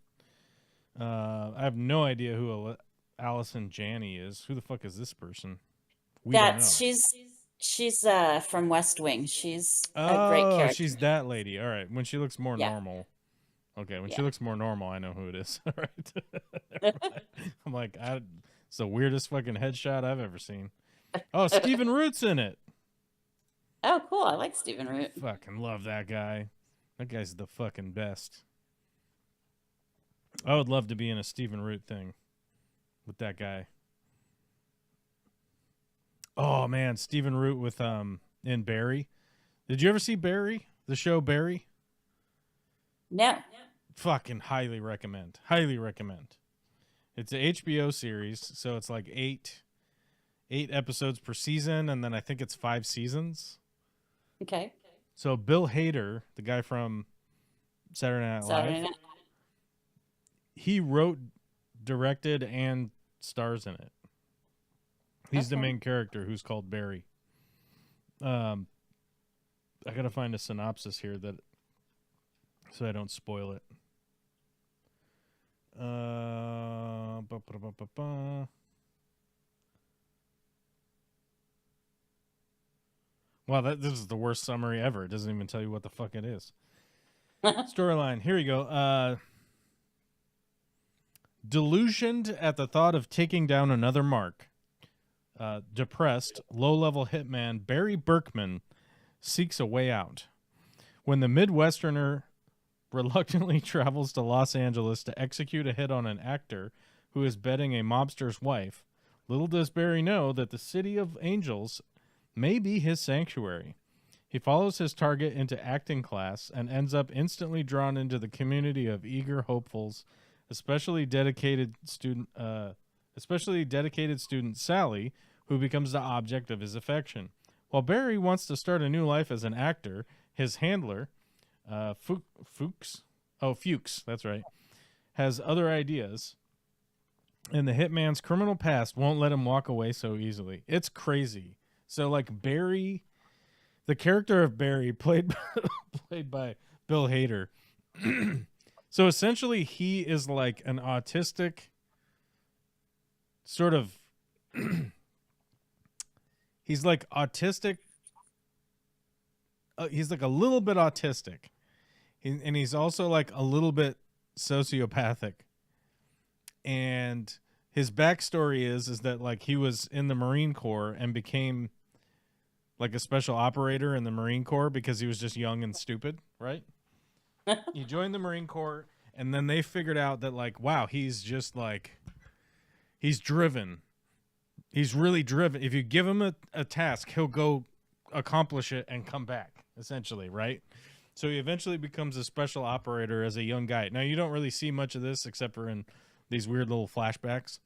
I have no idea who Allison Janney is. Who the fuck is this person? We don't know. That's she's from West Wing. She's a great Oh, character. she's that lady. All right. When she looks more Yeah. normal. Okay, when she Yeah. looks more normal, I know who it is. All right. I'm like, it's the weirdest fucking headshot I've ever seen. Oh, Stephen Root's in it. Oh, cool. I like Stephen Root. Fucking love that guy. That guy's the fucking best. I would love to be in a Stephen Root thing with that guy. Oh man, Stephen Root with in Barry. Did you ever see Barry? The show Barry? No. Fucking highly recommend. Highly recommend. It's an HBO series, so it's like eight episodes per season, and then I think it's 5 seasons. Okay. So Bill Hader, the guy from Saturday Night Live, he wrote, directed, and stars in it. He's the main character who's called Barry. I gotta find a synopsis here so I don't spoil it. Wow, this is the worst summary ever. It doesn't even tell you what the fuck it is. Storyline. Here you go. Delusioned at the thought of taking down another mark, depressed, low-level hitman Barry Berkman seeks a way out. When the Midwesterner reluctantly travels to Los Angeles to execute a hit on an actor who is bedding a mobster's wife, little does Barry know that the City of Angels may be his sanctuary. He follows his target into acting class and ends up instantly drawn into the community of eager hopefuls, especially dedicated student Sally, who becomes the object of his affection. While Barry wants to start a new life as an actor, his handler, Fuchs, that's right, has other ideas, and the hitman's criminal past won't let him walk away so easily. It's crazy. So, like, Barry, the character of Barry, played by Bill Hader. So essentially, he is like an autistic sort of. He's like autistic. He's like a little bit autistic, and he's also like a little bit sociopathic. And his backstory is that like he was in the Marine Corps and became like a special operator in the Marine Corps because he was just young and stupid, right? He joined the Marine Corps, and then they figured out that like, wow, he's just like, he's driven. He's really driven. If you give him a task, he'll go accomplish it and come back, essentially, right? So he eventually becomes a special operator as a young guy. Now, you don't really see much of this except for in these weird little flashbacks.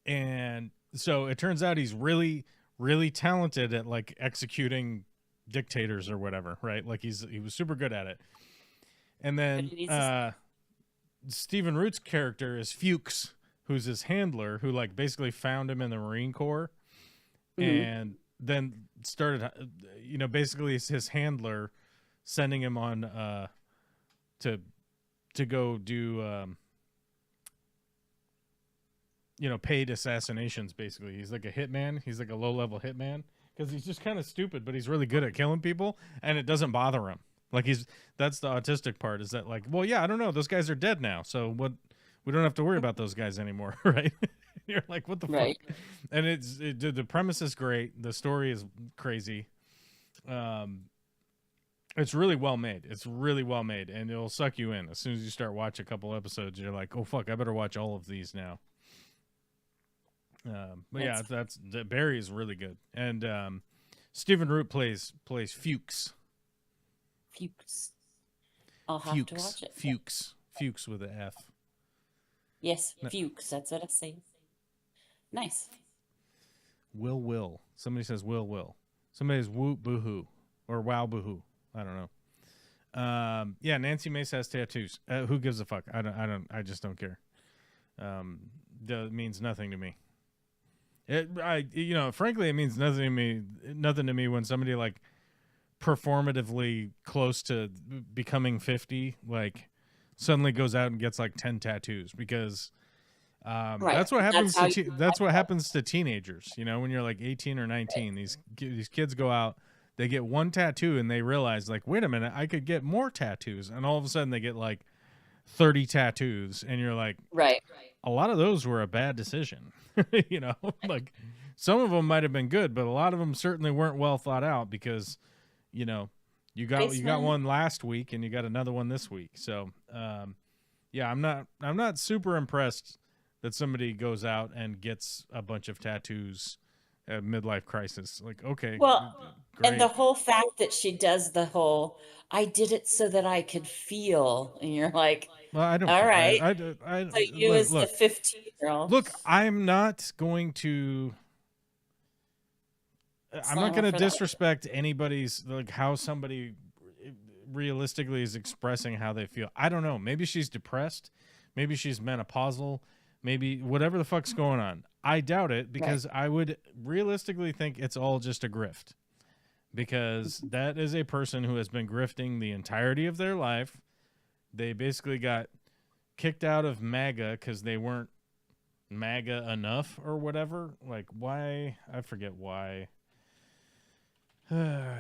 And so it turns out he's really, really talented at like executing dictators or whatever, right? Like he was super good at it. And then Stephen Root's character is Fuchs, who's his handler, who like basically found him in the Marine Corps, Hmm. and then started, basically it's his handler sending him on to go do paid assassinations. Basically, he's like a hitman. He's like a low level hitman because he's just kind of stupid, but he's really good at killing people, and it doesn't bother him. Like that's the autistic part, is that like, well, yeah, I don't know, those guys are dead now, so what? We don't have to worry about those guys anymore, right? You're like, what the fuck? Right. And the premise is great. The story is crazy. Um, it's really well made. It's really well made, and it'll suck you in as soon as you start watching a couple episodes. You're like, oh fuck, I better watch all of these now. But yeah, Barry is really good, and Stephen Root plays Fuchs. Fuchs. I'll have to watch it. Fuchs with an F. Yes, No, Fuchs. That's what I say. Nice. Will. Somebody says Will. Somebody's whoop boohoo or wow boohoo. I don't know. Yeah, Nancy Mace has tattoos. Who gives a fuck? I just don't care. That means nothing to me. Frankly, it means nothing to me. Nothing to me when somebody like performatively close to becoming 50, like suddenly goes out and gets like 10 tattoos, because Right. that's what happens That's to how that's what happens to teenagers. When you're like 18 or Right. 19, these kids go out, they get one tattoo, and they realize like, wait a minute, I could get more tattoos, and all of a sudden they get like 30 tattoos, and you're like, Right. a lot of those were a bad decision. Like some of them might have been good, but a lot of them certainly weren't well thought out, because you got Basement. one last week and you got another one this week. So yeah, I'm not super impressed that somebody goes out and gets a bunch of tattoos at midlife crisis. Like, okay, Well, and great. the whole fact that she does the whole, I did it so that I could feel, and you're like, Well, I don't all care. right. I So you as the look, 15-year-old, I'm not going to. I'm not slam her going to for that. disrespect anybody's, like, how somebody realistically is expressing how they feel. I don't know. Maybe she's depressed. Maybe she's menopausal. Maybe whatever the fuck's going on. I doubt it, Right. because I would realistically think it's all just a grift. Because that is a person who has been grifting the entirety of their life. They basically got kicked out of MAGA because they weren't MAGA enough or whatever. Like, why? I forget why. Yeah,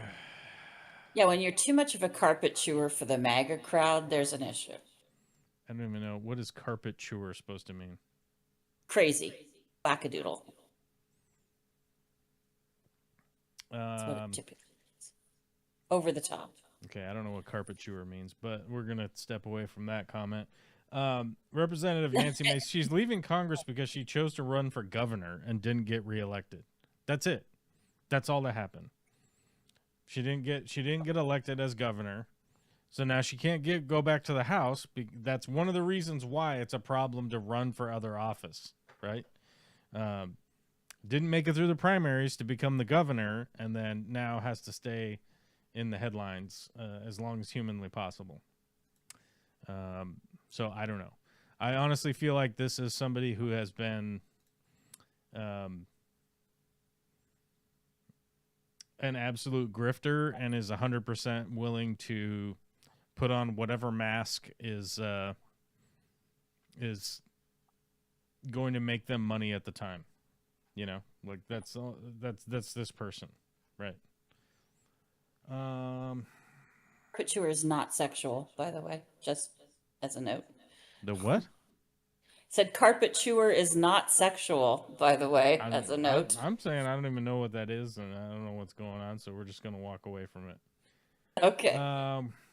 when you're too much of a carpet chewer for the MAGA crowd, there's an issue. I don't even know, what is carpet chewer supposed to mean. Crazy. Wackadoodle. That's what it Um, typically is. Over the top. okay, I don't know what carpet chewer means, but we're gonna step away from that comment. Representative Nancy Mace, she's leaving Congress because she chose to run for governor and didn't get reelected. That's it. That's all that happened. She didn't get elected as governor, so now she can't go back to the House. That's one of the reasons why it's a problem to run for other office, right? Um, didn't make it through the primaries to become the governor, and then now has to stay in the headlines as long as humanly possible. So I don't know. I honestly feel like this is somebody who has been an absolute grifter and is 100% willing to put on whatever mask is going to make them money at the time. Like that's this person, right? Carpet chewer is not sexual, by the way, just as a note. The what? Said carpet chewer is not sexual, by the way, I'm as a note. I'm saying I don't even know what that is, and I don't know what's going on, so we're just gonna walk away from it. Okay.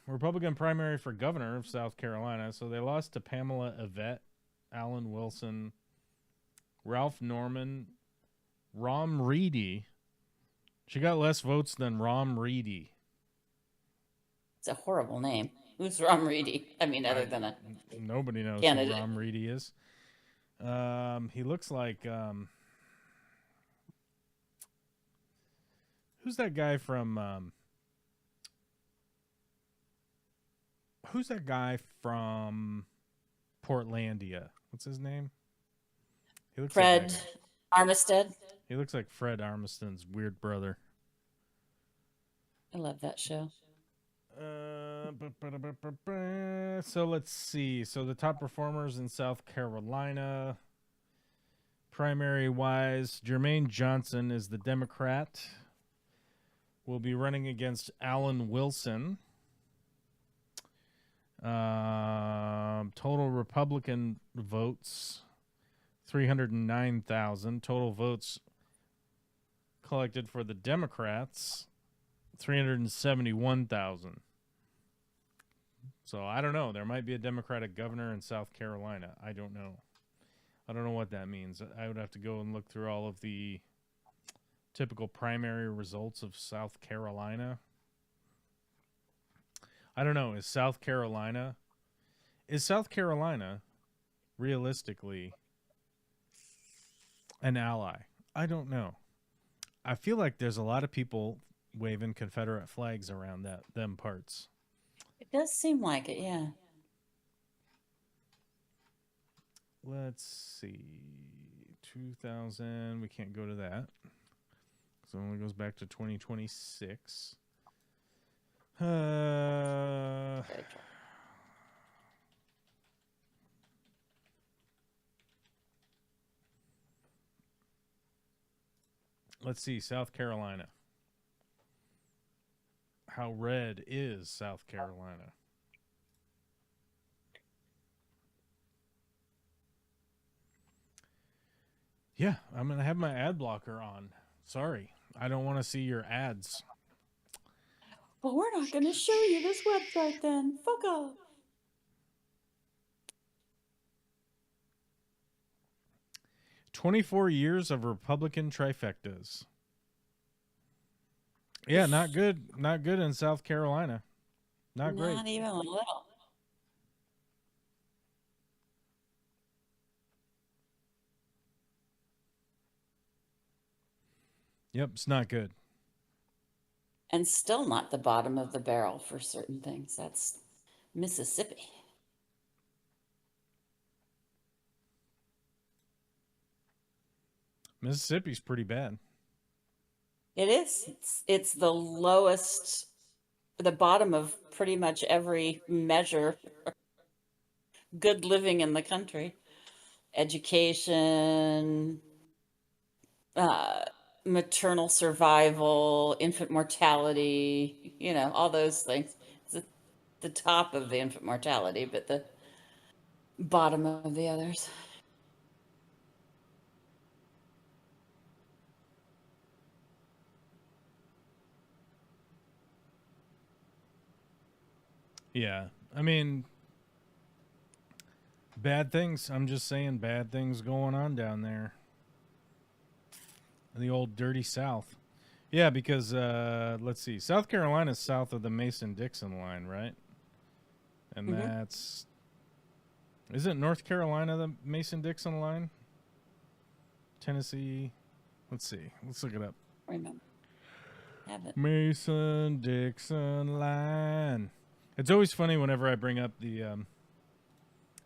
Republican primary for governor of South Carolina. So they lost to Pamela Yvette, Alan Wilson, Ralph Norman, Rom Reedy. She got less votes than Rom Reedy. It's a horrible name. Who's Rom Reedy? I mean, other than a Nobody knows candidate. who Rom Reedy is. He looks like who's that guy from Portlandia. What's his name? He looks like Fred Armistead. he looks like Fred Armistead's weird brother. I love that show. So let's see. So the top performers in South Carolina, primary wise, Jermaine Johnson is the Democrat. Will be running against Alan Wilson. Total Republican votes 309,000. Total votes collected for the Democrats 371,000. So I don't know. There might be a Democratic governor in South Carolina. I don't know. I don't know what that means. I would have to go and look through all of the typical primary results of South Carolina. I don't know. Is South Carolina realistically an ally? I don't know. I feel like there's a lot of people waving Confederate flags around them parts. It does seem like it, yeah. Let's see. 2000. We can't go to that. So it only goes back to 2026. Let's see. South Carolina. How red is South Carolina? Yeah, I'm going to have my ad blocker on. Sorry. I don't want to see your ads. Well, we're not going to show you this website then. Fuck off. "24 years of Republican trifectas." Yeah, not good. Not good in South Carolina. Not great. Not even a little. Yep, it's not good. And still not the bottom of the barrel for certain things. That's Mississippi. Mississippi's pretty bad. It is. It's the lowest, the bottom of pretty much every measure. Good living in the country. Education, maternal survival, infant mortality, all those things. It's the top of the infant mortality, but the bottom of the others. Yeah, I mean, bad things. I'm just saying bad things going on down there. In the old dirty South. Yeah, because, let's see. South Carolina's south of the Mason-Dixon line, right? And that's... Isn't North Carolina the Mason-Dixon line? Tennessee... Let's see. Let's look it up. Remember. Haven't. Mason-Dixon line. It's always funny whenever I bring up the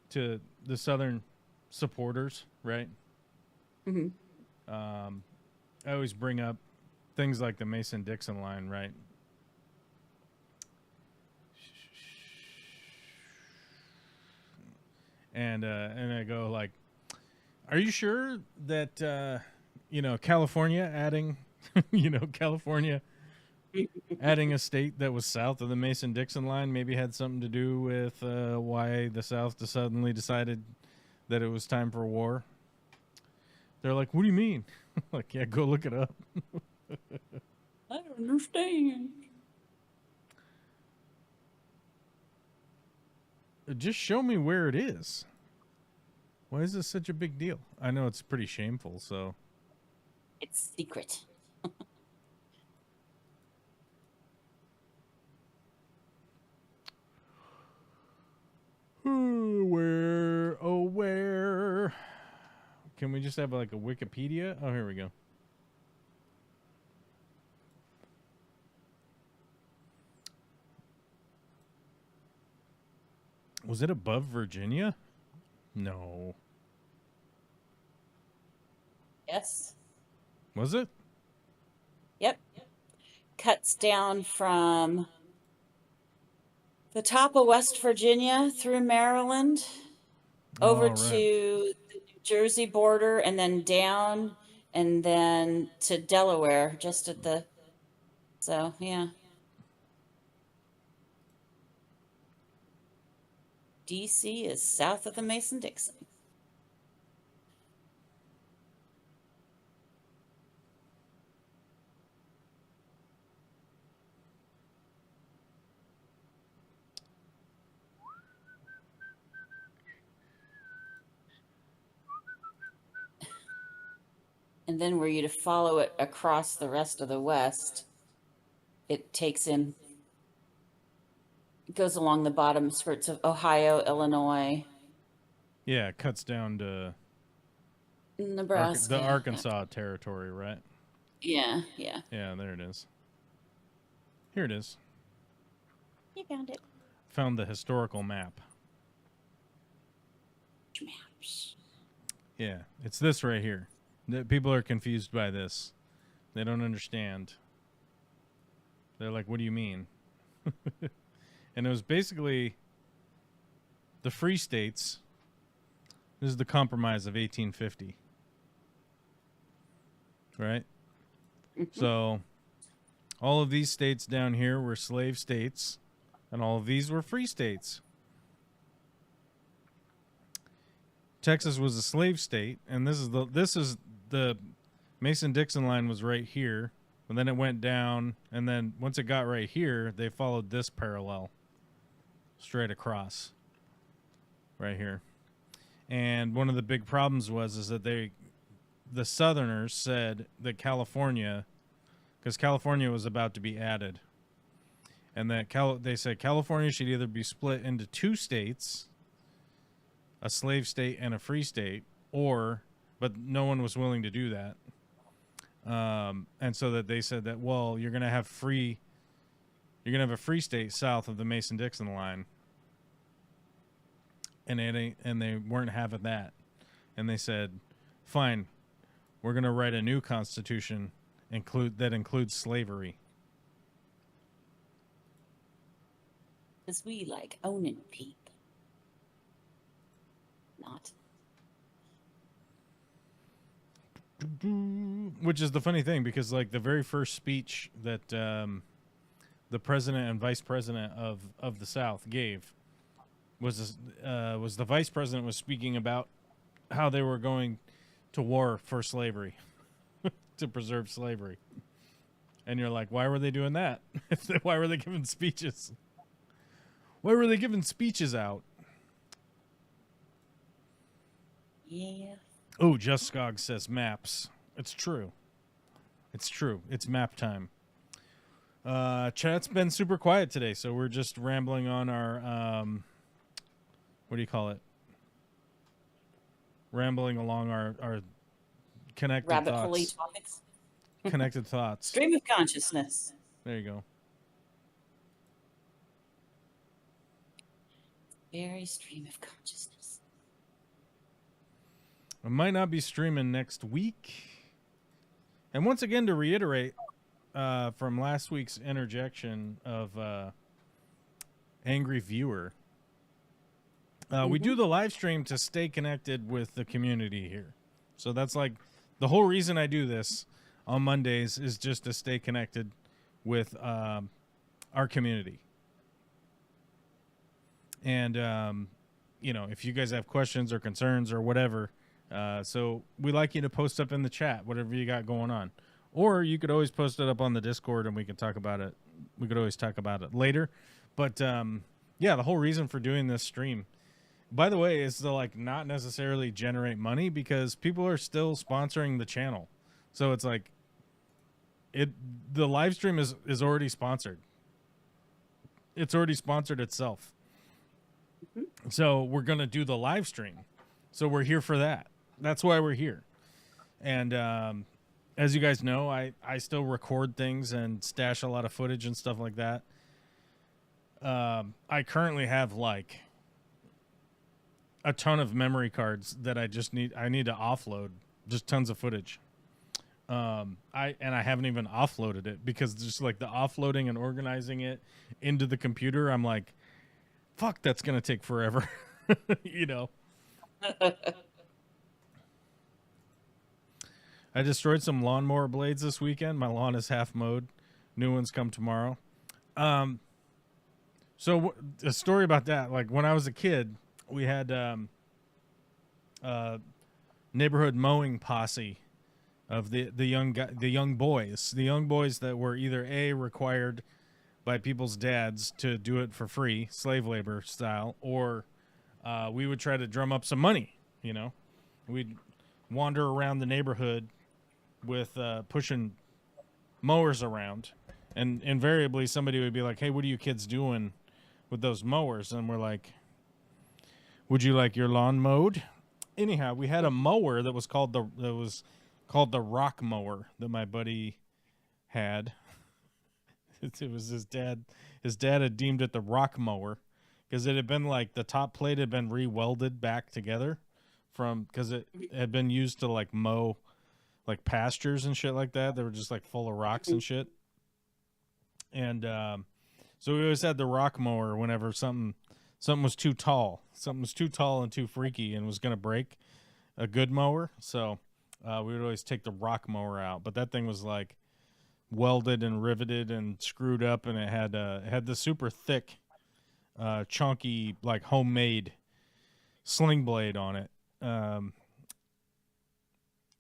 to the Southern supporters, right? Mm-hmm. I always bring up things like the Mason-Dixon line, right? And I go like, "Are you sure that California adding, California adding a state that was south of the Mason-Dixon line maybe had something to do with why the South suddenly decided that it was time for war?" They're like, "What do you mean?" Like, yeah, go look it up. I don't understand. Just show me where it is. Why is this such a big deal? I know it's pretty shameful, so. It's secret. Where, oh, where? Can we just have like a Wikipedia? Oh, here we go. Was it above Virginia? No. Yes. Was it? Yep. Cuts down from the top of West Virginia through Maryland over Oh, right. to the New Jersey border and then down and then to Delaware, just at the, so yeah. DC is south of the Mason-Dixon. And then were you to follow it across the rest of the West, it takes in, it goes along the bottom skirts of Ohio, Illinois, Yeah, it cuts down to the Nebraska. Arkansas territory, right? Yeah, yeah. Yeah, there it is. Here it is. You found it. Found the historical map. Maps. Yeah, it's this right here. People are confused by this. They don't understand. They're like, what do you mean? And it was basically the free states. This is the Compromise of 1850. Right? So, all of these states down here were slave states, and all of these were free states. Texas was a slave state, and this is the Mason-Dixon line was right here, but then it went down, and then once it got right here, they followed this parallel straight across right here. And one of the big problems was that the Southerners said that California, because California was about to be added, and that they said California should either be split into two states, a slave state and a free state, but no one was willing to do that. And so that they said that, well, you're going to have a free state south of the Mason-Dixon line. And they weren't having that. And they said, fine, we're going to write a new constitution that includes slavery. Because we like owning people. Not. Which is the funny thing, because like the very first speech that the president and vice president of the South gave was the vice president was speaking about how they were going to war for slavery, to preserve slavery. And you're like, why were they doing that? Why were they giving speeches? Why were they giving speeches out? Yeah. Oh, Just Skog says maps. It's true. It's true. It's map time. Chat's been super quiet today, so we're just rambling on our what do you call it? Rambling along our connected Rabbit thoughts. hole topics. Connected thoughts. Stream of consciousness. There you go. Very stream of consciousness. I might not be streaming next week. And once again, to reiterate from last week's interjection of Angry Viewer, we do the live stream to stay connected with the community here. So that's like the whole reason I do this on Mondays is just to stay connected with our community. And, if you guys have questions or concerns or whatever, so we like you to post up in the chat, whatever you got going on. Or you could always post it up on the Discord and we can talk about it. We could always talk about it later. But, the whole reason for doing this stream, by the way, is to not necessarily generate money, because people are still sponsoring the channel. So it's like the live stream is already sponsored. It's already sponsored itself. So we're going to do the live stream. So we're here for that. That's why we're here. And as you guys know, I still record things and stash a lot of footage and stuff like that. I currently have a ton of memory cards that I need to offload, just tons of footage. I haven't even offloaded it because just like the offloading and organizing it into the computer, I'm like, fuck, that's gonna take forever. You know. I destroyed some lawnmower blades this weekend. My lawn is half mowed. New ones come tomorrow. So a story about that. Like when I was a kid, we had neighborhood mowing posse of the young boys that were either required by people's dads to do it for free, slave labor style, or we would try to drum up some money. You know, we'd wander around the neighborhood with pushing mowers around, and invariably somebody would be like, "Hey, what are you kids doing with those mowers?" And we're like, "Would you like your lawn mowed?" Anyhow, we had a mower that was called the rock mower that my buddy had. It was his dad. His dad had deemed it the rock mower because it had been like the top plate had been re-welded back together from because it had been used to like mow like pastures and shit like that. They were just like full of rocks and shit. And so we always had the rock mower whenever something was too tall. Something was too tall and too freaky and was going to break a good mower. So we would always take the rock mower out. But that thing was like welded and riveted and screwed up, and it had the super thick, chunky, like homemade sling blade on it.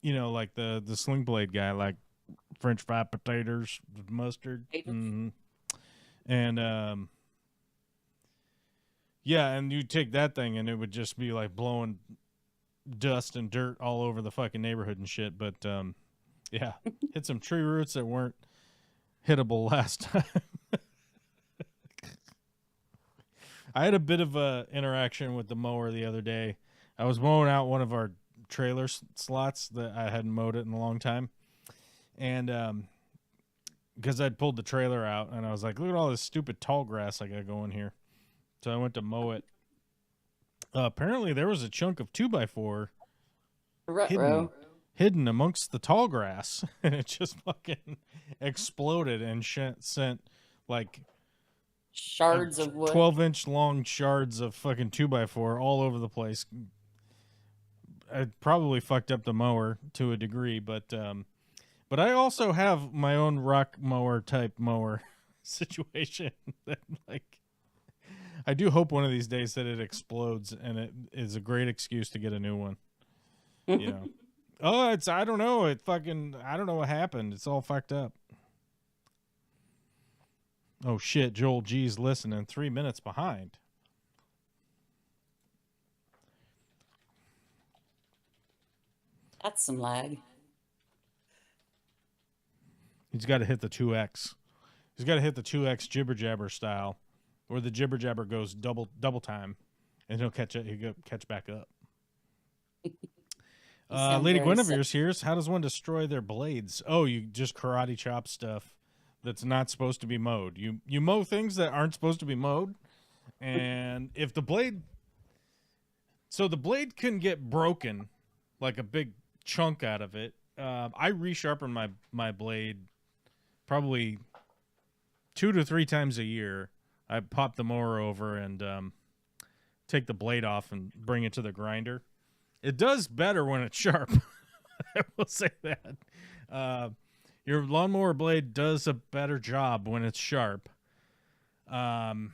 You know, like the sling blade guy, like French fried potatoes with mustard. Mm-hmm. And yeah, and you take that thing and it would just be like blowing dust and dirt all over the fucking neighborhood and shit. But yeah, hit some tree roots that weren't hittable last time. I had a bit of a interaction with the mower the other day. I was mowing out one of our trailer slots that I hadn't mowed it in a long time. And because I'd pulled the trailer out and I was like, look at all this stupid tall grass I got going here. So I went to mow it. Apparently there was a chunk of 2x4 hidden amongst the tall grass. And it just fucking exploded and sent like shards of wood, 12-inch long shards of fucking 2x4 all over the place. I probably fucked up the mower to a degree, but I also have my own rock mower type mower situation that like I do hope one of these days that it explodes and it is a great excuse to get a new one. You know. Oh, I don't know. I don't know what happened. It's all fucked up. Oh shit, Joel G's listening 3 minutes behind. That's some lag. He's got to hit the 2x. He's got to hit the 2x jibber jabber style, where the jibber jabber goes double time, and he'll catch it. He'll catch back up. Lady Guinevere's here. How does one destroy their blades? Oh, you just karate chop stuff that's not supposed to be mowed. You mow things that aren't supposed to be mowed, and if the blade, so the blade can get broken, like a big chunk out of it. I resharpen my blade probably 2 to 3 times a year. I pop the mower over and take the blade off and bring it to the grinder. It does better when it's sharp. I will say that. Your lawnmower blade does a better job when it's sharp. So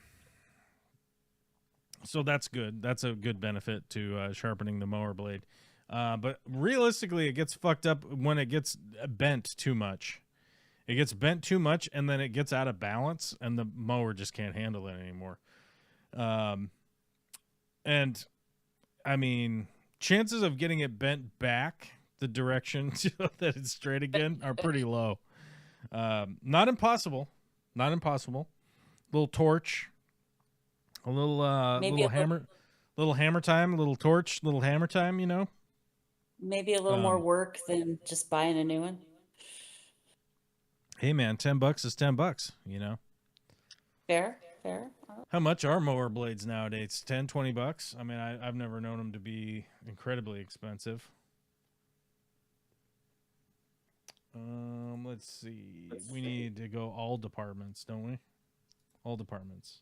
that's good. That's a good benefit to sharpening the mower blade. But realistically, it gets fucked up when it gets bent too much. It gets bent too much, and then it gets out of balance, and the mower just can't handle it anymore. And, I mean, chances of getting it bent back the direction that it's straight again are pretty low. Not impossible. Not impossible. Little torch. A little hammer. Little hammer time. A little torch. Little hammer time, you know? Maybe a little more work than just buying a new one. Hey man, $10 is $10, you know. Fair. fair. How much are mower blades nowadays? 10, 20 bucks? I mean, I've never known them to be incredibly expensive. Let's see. We need to go all departments, don't we? All departments.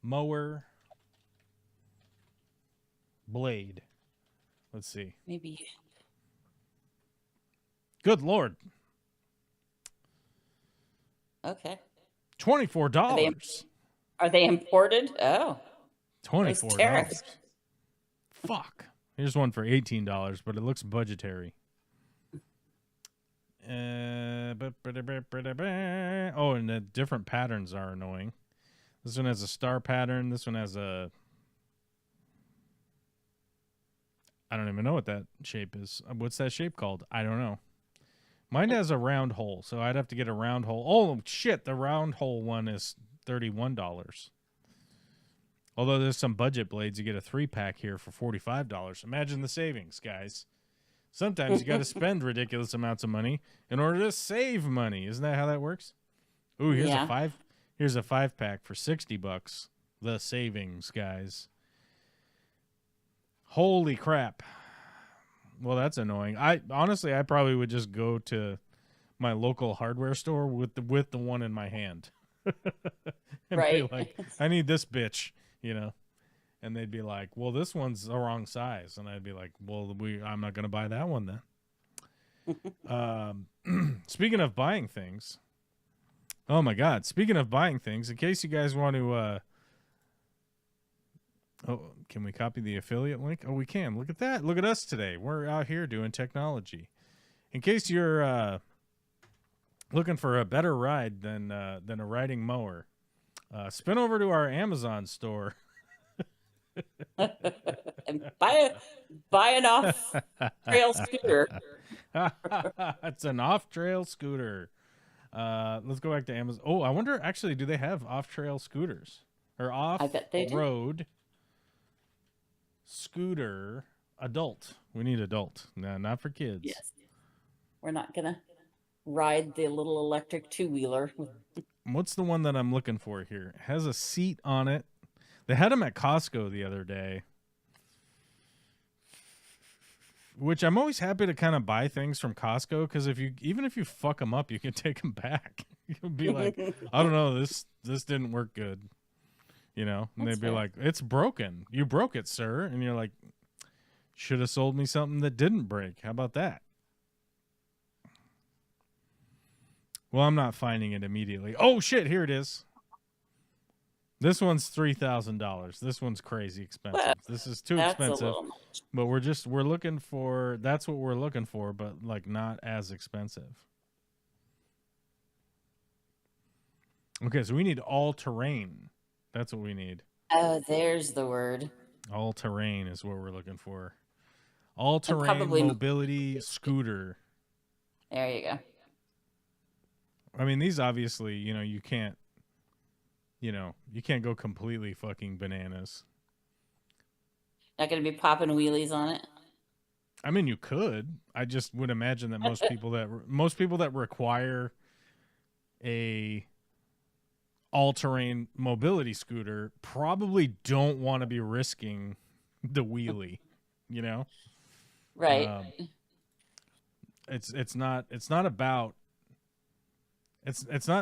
Mower. Blade. Let's see. Maybe. Good Lord. Okay. $24. Are they imported? Oh. Those $24. tariffs. Fuck. Here's one for $18, but it looks budgetary. Oh, and the different patterns are annoying. This one has a star pattern. This one has a... I don't even know what that shape is. What's that shape called? I don't know. Mine has a round hole, so I'd have to get a round hole. Oh, shit. The round hole one is $31. Although there's some budget blades. You get a 3-pack here for $45. Imagine the savings, guys. Sometimes you got to spend ridiculous amounts of money in order to save money. Isn't that how that works? Ooh, here's a 5. Here's a 5-pack for $60. The savings, guys. Holy crap. Well, that's annoying. I probably would just go to my local hardware store with the one in my hand. And be like, I need this bitch, you know. And they'd be like, well, this one's the wrong size. And I'd be like, well, I'm not going to buy that one then. Speaking of buying things. Oh, my God. Speaking of buying things, in case you guys want to... oh, can we copy the affiliate link? Oh, we can. Look at that. Look at us today. We're out here doing technology. In case you're looking for a better ride than a riding mower, spin over to our Amazon store. And buy an off-trail scooter. It's an off-trail scooter. Let's go back to Amazon. Oh, I wonder, actually, do they have off-trail scooters? Or off-road scooter adult. We need adult. No, not for kids. Yes. We're not going to ride the little electric two-wheeler. What's the one that I'm looking for here? It has a seat on it. They had them at Costco the other day. Which I'm always happy to kind of buy things from Costco, because even if you fuck them up, you can take them back. You'll be like, I don't know, this didn't work good. You know, and they'd be like, it's broken. You broke it, sir. And you're like, should have sold me something that didn't break. How about that? Well, I'm not finding it immediately. Oh, shit, here it is. This one's $3,000. This one's crazy expensive. Well, this is too expensive. But we're looking for, that's what we're looking for, but like not as expensive. Okay, so we need all terrain. That's what we need. Oh, there's the word. All terrain is what we're looking for. All terrain mobility scooter. There you go. I mean, these obviously, you can't go completely fucking bananas. Not going to be popping wheelies on it. I mean, you could. I just would imagine that most people that require a all-terrain mobility scooter probably don't want to be risking the wheelie, Right. It's not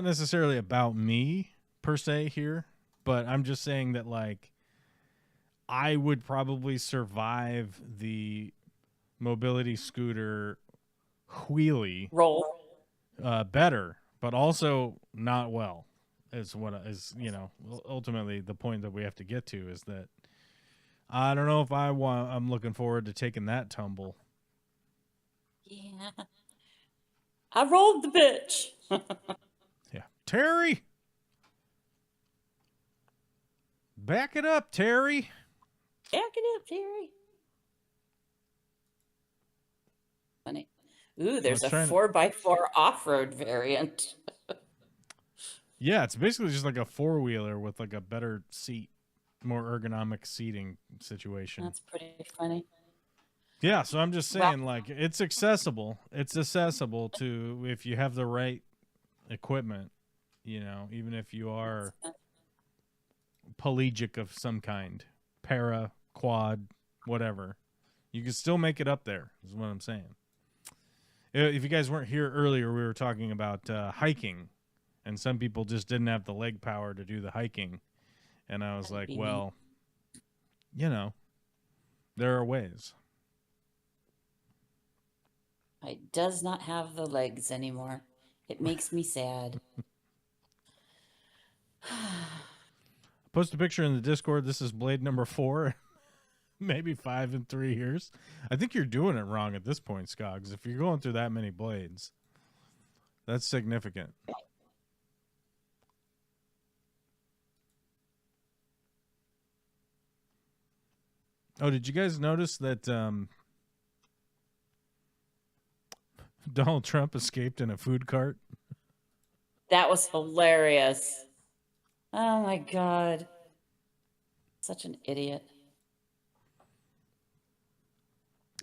necessarily about me per se here, but I'm just saying that like I would probably survive the mobility scooter wheelie roll better, but also not well. Is ultimately the point that we have to get to is that I don't know if I'm looking forward to taking that tumble. Yeah. I rolled the bitch. Yeah. Terry. Back it up, Terry. Back it up, Terry. Funny. Ooh, there's a 4x4 off-road variant. Yeah, it's basically just like a four-wheeler with like a better seat, more ergonomic seating situation. That's pretty funny. Yeah, so I'm just saying, like, it's accessible. It's accessible to if you have the right equipment, even if you are pelagic of some kind, para, quad, whatever. You can still make it up there, is what I'm saying. If you guys weren't here earlier, we were talking about hiking, and some people just didn't have the leg power to do the hiking. And I was like, well, you know, there are ways. I does not have the legs anymore. It makes me sad. Post a picture in the Discord. This is blade number 4. Maybe 5 in 3 years. I think you're doing it wrong at this point, Skogs. If you're going through that many blades, that's significant. Oh, did you guys notice that Donald Trump escaped in a food cart? That was hilarious. Oh my God. Such an idiot.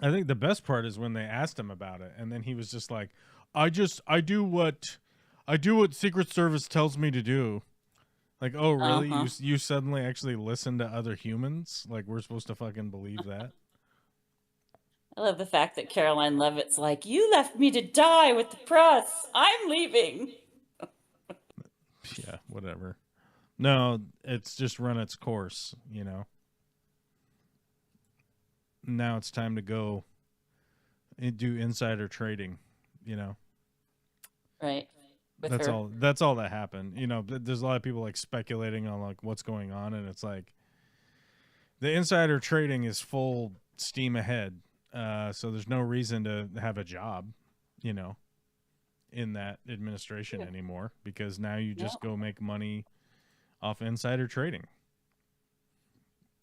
I think the best part is when they asked him about it, and then he was just like, I do what Secret Service tells me to do. Like, oh really? You suddenly actually listen to other humans? Like, we're supposed to fucking believe that? I love the fact that Caroline Levitt's like, you left me to die with the press. I'm leaving. Yeah, whatever. No, it's just run its course, you know. Now it's time to go and do insider trading, you know. Right. That's all that happened. You know, there's a lot of people like speculating on like what's going on, and it's like the insider trading is full steam ahead. So there's no reason to have a job, you know, in that administration anymore, because now you just go make money off insider trading.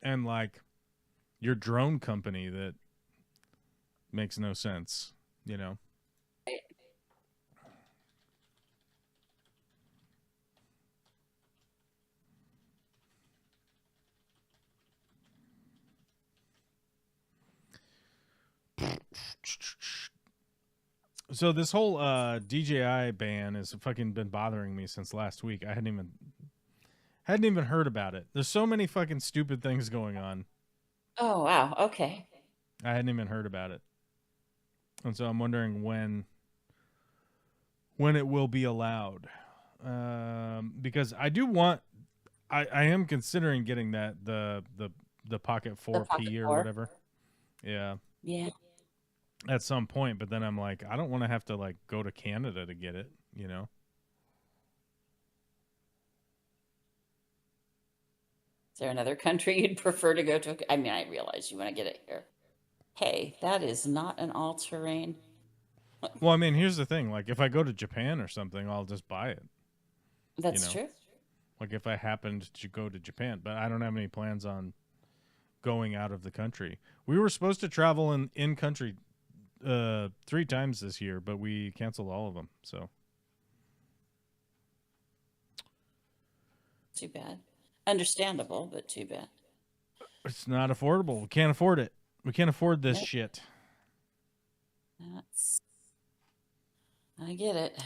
And like your drone company that makes no sense, you know. So this whole DJI ban has fucking been bothering me since last week. I hadn't even heard about it. There's so many fucking stupid things going on. Oh wow, okay. I hadn't even heard about it. And so I'm wondering when it will be allowed. Because I am considering getting that the Pocket 4P or whatever. Yeah. Yeah. At some point, but then I'm like, I don't want to have to like go to Canada to get it, you know. Is there another country you'd prefer to go to? I mean, I realize you want to get it here. Hey, that is not an all-terrain. Well, I mean, here's the thing. Like, if I go to Japan or something, I'll just buy it. That's true. Like, if I happened to go to Japan, but I don't have any plans on going out of the country. We were supposed to travel in country 3 times this year, but we canceled all of them. So too bad. Understandable, but too bad. It's not affordable. We can't afford it. We can't afford this shit. I get it.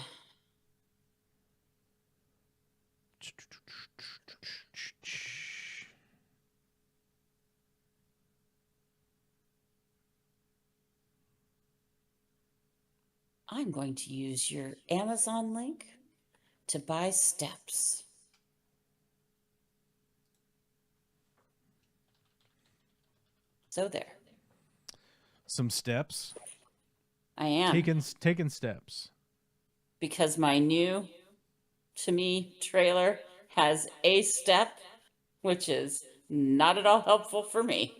I'm going to use your Amazon link to buy steps. So there. Some steps. I am. Taking steps. Because my new, to me, trailer has a step, which is not at all helpful for me.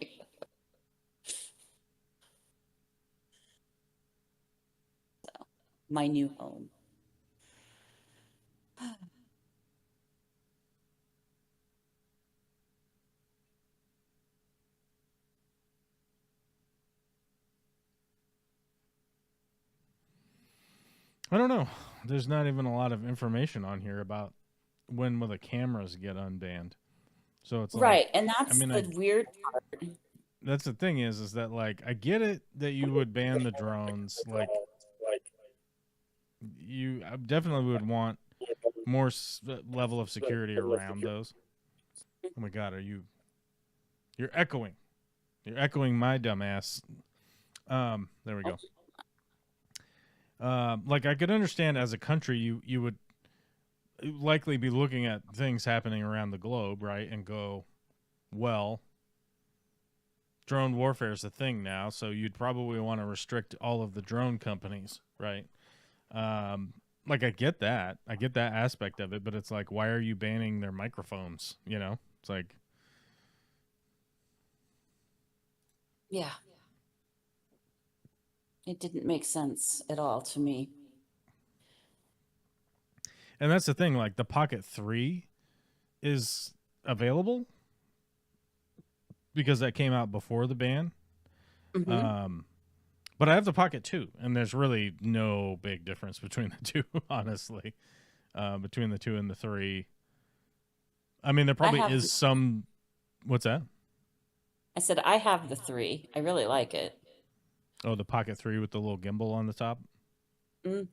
So, my new home. I don't know. There's not even a lot of information on here about when will the cameras get unbanned. So it's right, like, and that's the weird part. That's the thing is that like I get it that you would ban the drones, like you definitely would want more level of security around those. Oh my God, you're echoing. You're echoing my dumbass. There we Oh, go. Like I could understand as a country, you would likely be looking at things happening around the globe, right, and go, well, drone warfare is a thing now, so you'd probably want to restrict all of the drone companies, right? Like I get that aspect of it, but it's like, why are you banning their microphones? You know, it's like, yeah. It didn't make sense at all to me. and that's the thing. Like the Pocket 3 is available because that came out before the ban. Hmm. Um, but I have the Pocket 2, and there's really no big difference between the two, honestly. Between the 2 and the 3, I mean, there I probably have, is some. What's that? I said, I have the 3. I really like it. Oh, the Pocket 3 with the little gimbal on the top. Hmm.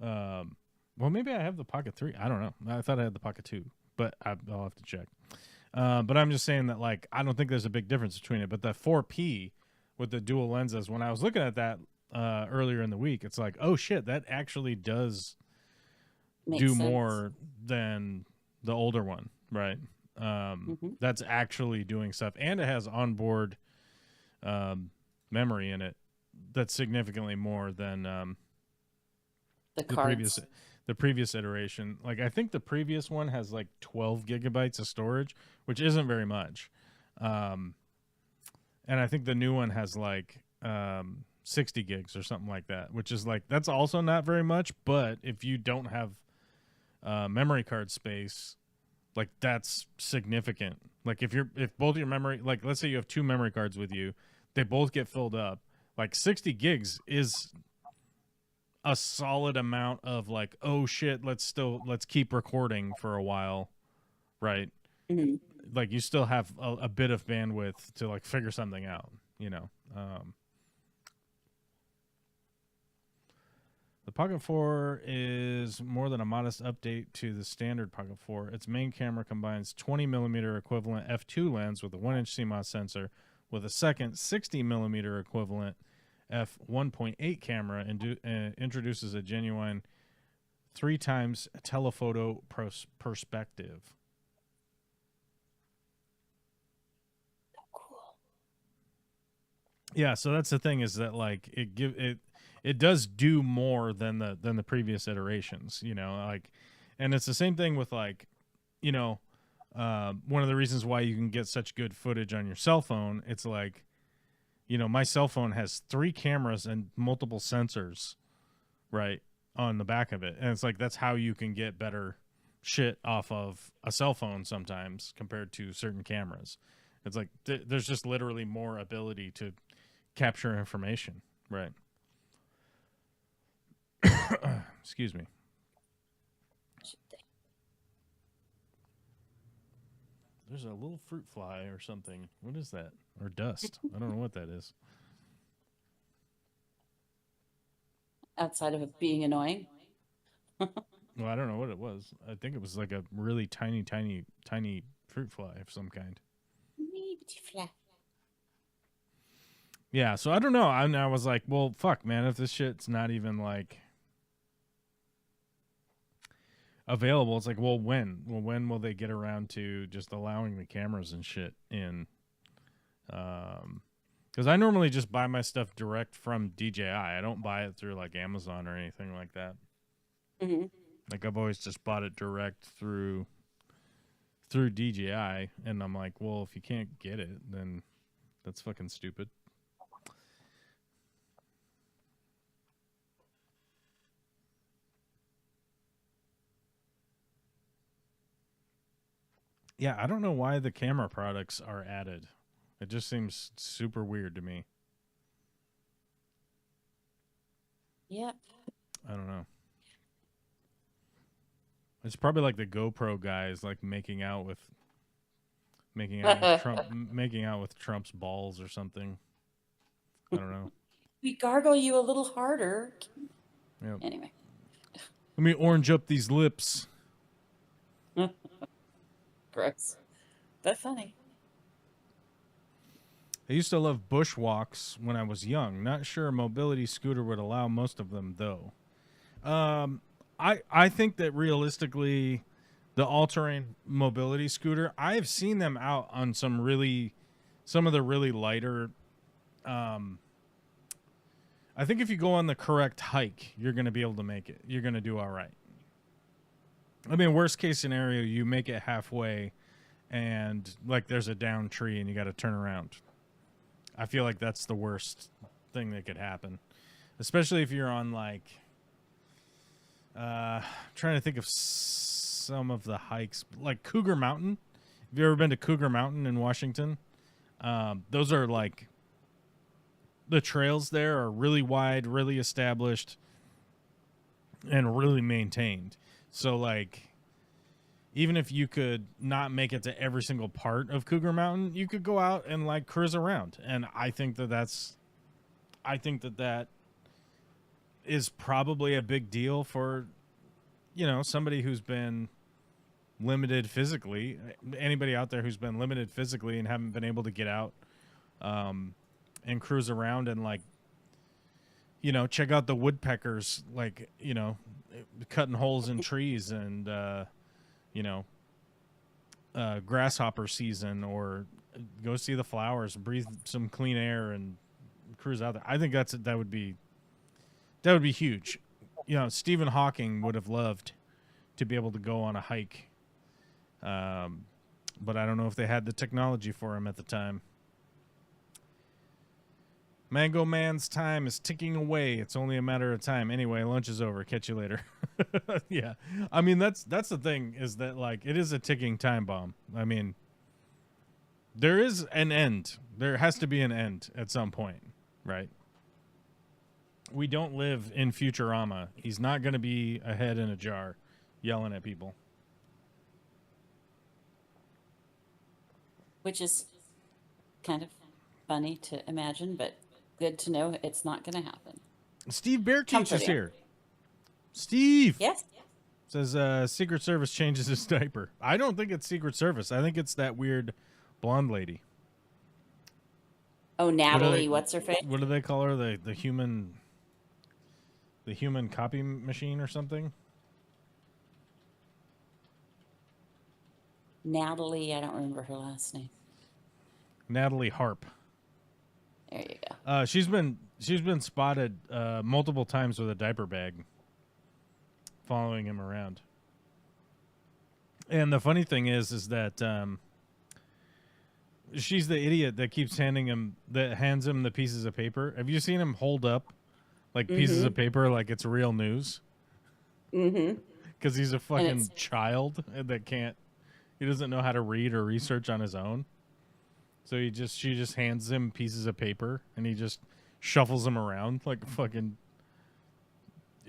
Um, well, maybe I have the Pocket 3. I don't know. I thought I had the Pocket 2, but I'll have to check. But I'm just saying that, like, I don't think there's a big difference between it. But the 4P with the dual lenses, when I was looking at that earlier in the week, it's like, oh shit, that actually does Makes do sense. more than the older one, right? Hmm. That's actually doing stuff, and it has onboard memory in it that's significantly more than The the previous cards. the previous iteration. Like I think the previous one has like 12 gigabytes of storage, which isn't very much. Um, and I think the new one has like 60 gigs or something like that, which is like that's also not very much. But if you don't have memory card space, like that's significant. Like if both your memory, like let's say you have two memory cards with you, they both get filled up. Like 60 gigs is a solid amount of like, oh shit, let's keep recording for a while, right? Hmm. Like you still have a bit of bandwidth to like figure something out, you know. The Pocket 4 is more than a modest update to the standard Pocket 4. Its main camera combines 20mm equivalent f2 lens with a 1-inch CMOS sensor with a second 60mm equivalent f1.8 camera and introduces a genuine 3 times telephoto perspective. Cool. Yeah, so that's the thing is that like it does do more than the previous iterations, you know, like, and it's the same thing with like, you know, one of the reasons why you can get such good footage on your cell phone. It's like, you know, my cell phone has 3 cameras and multiple sensors, right, on the back of it, and it's like that's how you can get better shit off of a cell phone sometimes compared to certain cameras. It's like there's just literally more ability to capture information, right? Excuse me. Should they? There's a little fruit fly or something. What is that? Or dust? I don't know what that is. Outside of it being annoying. Well, I don't know what it was. I think it was like a really tiny, tiny, tiny fruit fly of some kind. Yeah, so I don't know. I was like, well, fuck, man, if this shit's not even like available, it's like, well, when? Well, when will they get around to just allowing the cameras and shit in? Because I normally just buy my stuff direct from DJI. I don't buy it through like Amazon or anything like that. Hmm. Like I've always just bought it direct through DJI, and I'm like, well, if you can't get it, then that's fucking stupid. Yeah, I don't know why the camera products are added. It just seems super weird to me. Yep. I don't know. It's probably like the GoPro guys like making out with Trump's balls or something. I don't know. We gargle you a little harder. Yep. Anyway. Let me orange up these lips. Gross. but funny. I used to love bushwalks when I was young. Not sure a mobility scooter would allow most of them, though. I think that realistically, the all-terrain mobility scooter, I have seen them out on some of the really lighter. I think if you go on the correct hike, you're going to be able to make it. You're going to do all right. I mean, worst case scenario, you make it halfway, and like there's a down tree, and you got to turn around. I feel like that's the worst thing that could happen, especially if you're on like. Trying to think of some of the hikes, like Cougar Mountain. Have you ever been to Cougar Mountain in Washington? Those are like the trails there are really wide, really established, and really maintained. So like, even if you could not make it to every single part of Cougar Mountain, you could go out and like cruise around. And I think that is probably a big deal for, somebody who's been limited physically. Anybody out there who's been limited physically and haven't been able to get out and cruise around and like, check out the woodpeckers, like, cutting holes in trees and, grasshopper season, or go see the flowers, breathe some clean air and cruise out there. I think that would be huge. Stephen Hawking would have loved to be able to go on a hike. But I don't know if they had the technology for him at the time. Mango Man's time is ticking away. It's only a matter of time. Anyway, lunch is over. Catch you later. Yeah. I mean, that's the thing, is that like it is a ticking time bomb. I mean, there is an end. There has to be an end at some point, right? We don't live in Futurama. He's not going to be a head in a jar yelling at people. Which is kind of funny to imagine, but good to know it's not going to happen. Steve Bearteach is Comforting. here. Steve Yes. says Secret Service changes his diaper. I don't think it's Secret Service. I think it's that weird blonde lady. Oh, Natalie, what's her face? What do they call her? The human copy machine or something? Natalie, I don't remember her last name. Natalie Harp. There you go. She's been spotted multiple times with a diaper bag, following him around. And the funny thing is that she's the idiot that hands him the pieces of paper. Have you seen him hold up like pieces of paper like it's real news? Mm-hmm. Because he's a fucking child he doesn't know how to read or research on his own. So she just hands him pieces of paper and he just shuffles them around like a fucking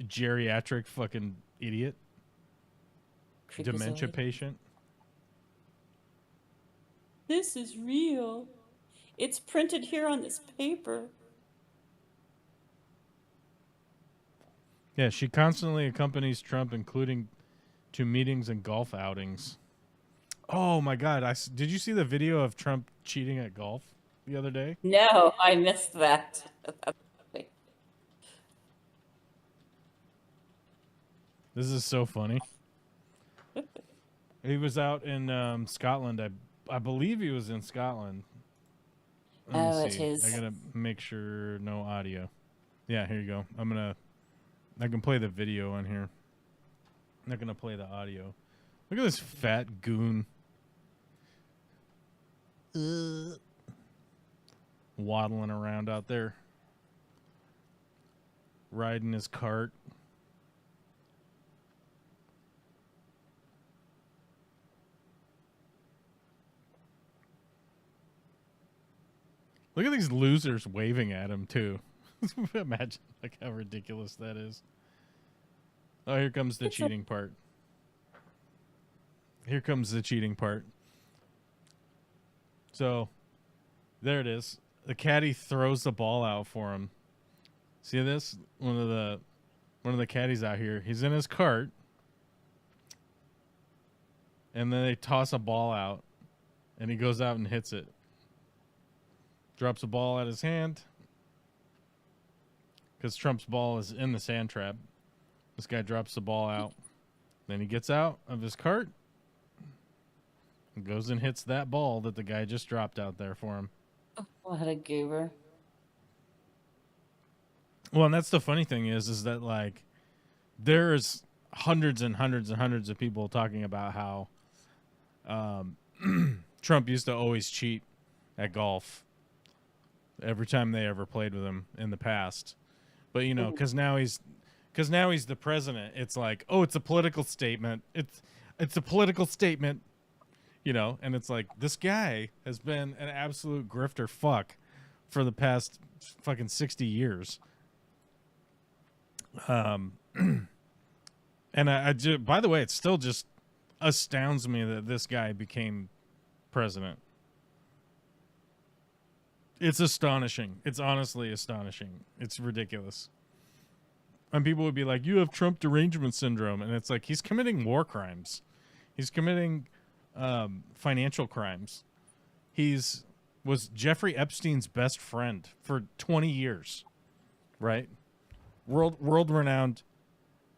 geriatric fucking idiot. Dementia patient. This is real. It's printed here on this paper. Yeah, she constantly accompanies Trump, including to meetings and golf outings. Oh my God! Did you see the video of Trump cheating at golf the other day? No, I missed that. This is so funny. He was out in Scotland. I believe he was in Scotland. Let me see. It is. I gotta make sure no audio. Yeah, here you go. I can play the video on here. I'm not gonna play the audio. Look at this fat goon. Waddling around out there. Riding his cart. Look at these losers waving at him, too. Imagine like how ridiculous that is. Oh, here comes the cheating part. Here comes the cheating part. So, there it is. The caddy throws the ball out for him. See this? One of the caddies out here. He's in his cart. And then they toss a ball out. and he goes out and hits it. Drops a ball out of his hand because Trump's ball is in the sand trap. This guy drops the ball out. Then he gets out of his cart and goes and hits that ball that the guy just dropped out there for him. What a goober. Well, and that's the funny thing is that, like, there's hundreds and hundreds and hundreds of people talking about how Trump used to always cheat at golf every time they ever played with him in the past. But, you know, because now he's the president, it's like, oh, it's a political statement. It's a political statement, you know, and it's like, this guy has been an absolute grifter fuck for the past fucking 60 years. And I just, by the way, it still just astounds me that this guy became president. It's astonishing. It's honestly astonishing. It's ridiculous. And people would be like, you have Trump derangement syndrome. And it's like, he's committing war crimes. He's committing financial crimes. Was Jeffrey Epstein's best friend for 20 years, right? World-renowned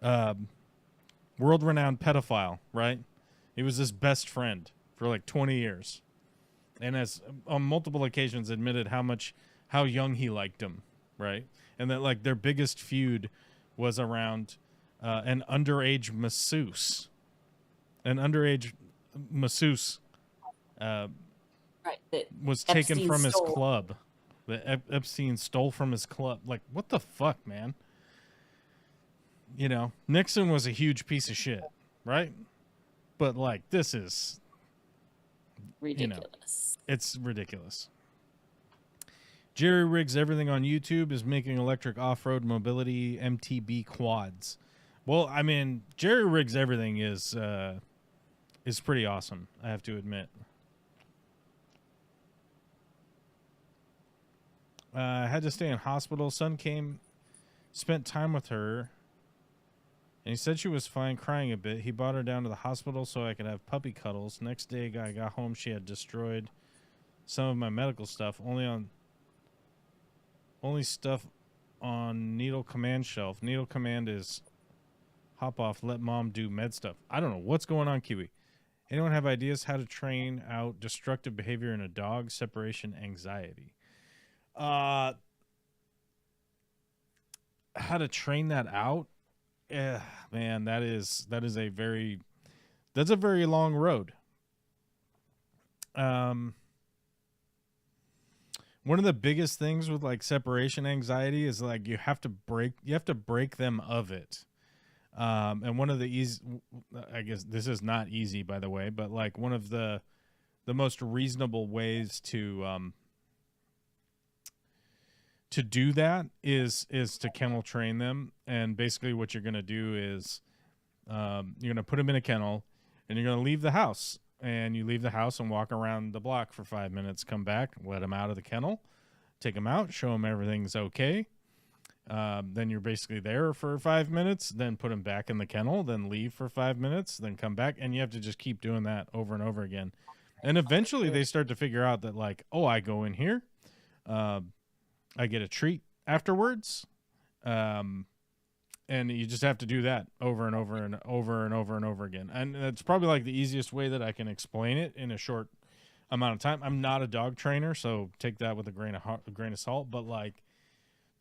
pedophile, right? He was his best friend for like 20 years. And has on multiple occasions admitted how young he liked him, right? And that, like, their biggest feud was around an underage masseuse. An underage masseuse was taken Epstein from his stole. club. That Epstein stole from his club. Like, what the fuck, man? You know, Nixon was a huge piece of shit, right? But, like, this is Ridiculous. It's ridiculous. Jerry Rigs Everything on YouTube is making electric off-road mobility MTB quads. Well, I mean, Jerry Rigs Everything is pretty awesome, I have to admit. I had to stay in hospital. Son came, spent time with her, and he said she was fine, crying a bit. He brought her down to the hospital so I could have puppy cuddles. Next day, I got home, she had destroyed some of my medical stuff, only stuff on Needle Command shelf. Needle Command is hop off, let mom do med stuff. I don't know what's going on, Kiwi. Anyone have ideas how to train out destructive behavior in a dog? Separation anxiety. How to train that out? Man, that's a very long road. One of the biggest things with, like, separation anxiety is, like, you have to break them of it. And one of the easy, I guess this is not easy, by the way, but, like, one of the most reasonable ways to do that is to kennel train them. And basically what you're going to do is you're going to put them in a kennel and you're going to leave the house. And you leave the house and walk around the block for 5 minutes, come back, let them out of the kennel, take them out, show them everything's okay. Then you're basically there for 5 minutes, then put them back in the kennel, then leave for 5 minutes, then come back. And you have to just keep doing that over and over again. And eventually they start to figure out that, like, oh, I go in here, I get a treat afterwards. And you just have to do that over and over and over and over and over again. And that's probably, like, the easiest way that I can explain it in a short amount of time. I'm not a dog trainer, so take that with a grain of salt. But, like,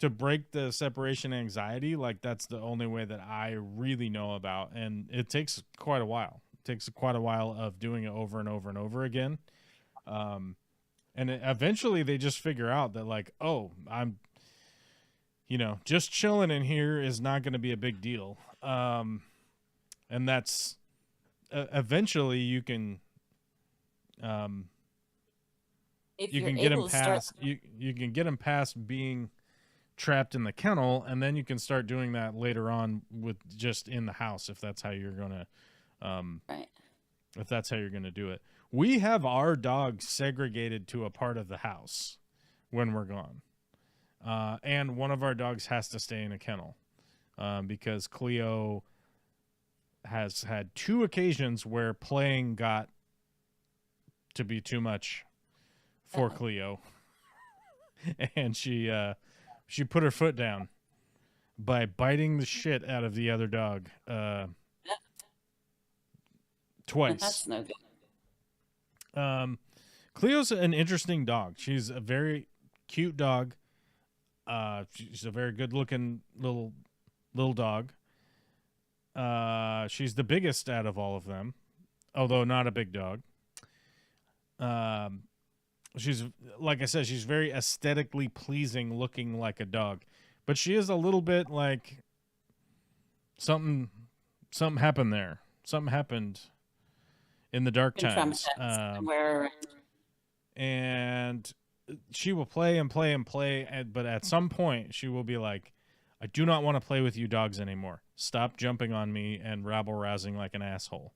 to break the separation anxiety, like, that's the only way that I really know about. And it takes quite a while. It takes quite a while of doing it over and over and over again. Eventually they just figure out that, like, oh, I'm, just chilling in here is not going to be a big deal. And that's eventually you can, you can get them past, you can get them past being trapped in the kennel, and then you can start doing that later on with just in the house, if that's how you're going to, Right. if that's how you're going to do it. We have our dogs segregated to a part of the house when we're gone. And one of our dogs has to stay in a kennel because Cleo has had 2 occasions where playing got to be too much for Cleo, and she put her foot down by biting the shit out of the other dog twice. That's no good. Cleo's an interesting dog. She's a very cute dog. She's a very good-looking little dog. She's the biggest out of all of them, although not a big dog. She's, like I said, she's very aesthetically pleasing, looking like a dog, but she is a little bit like something happened there. Something happened in the dark times. Where And she will play and play and play, but at some point she will be like, I do not want to play with you dogs anymore. Stop jumping on me and rabble-rousing like an asshole.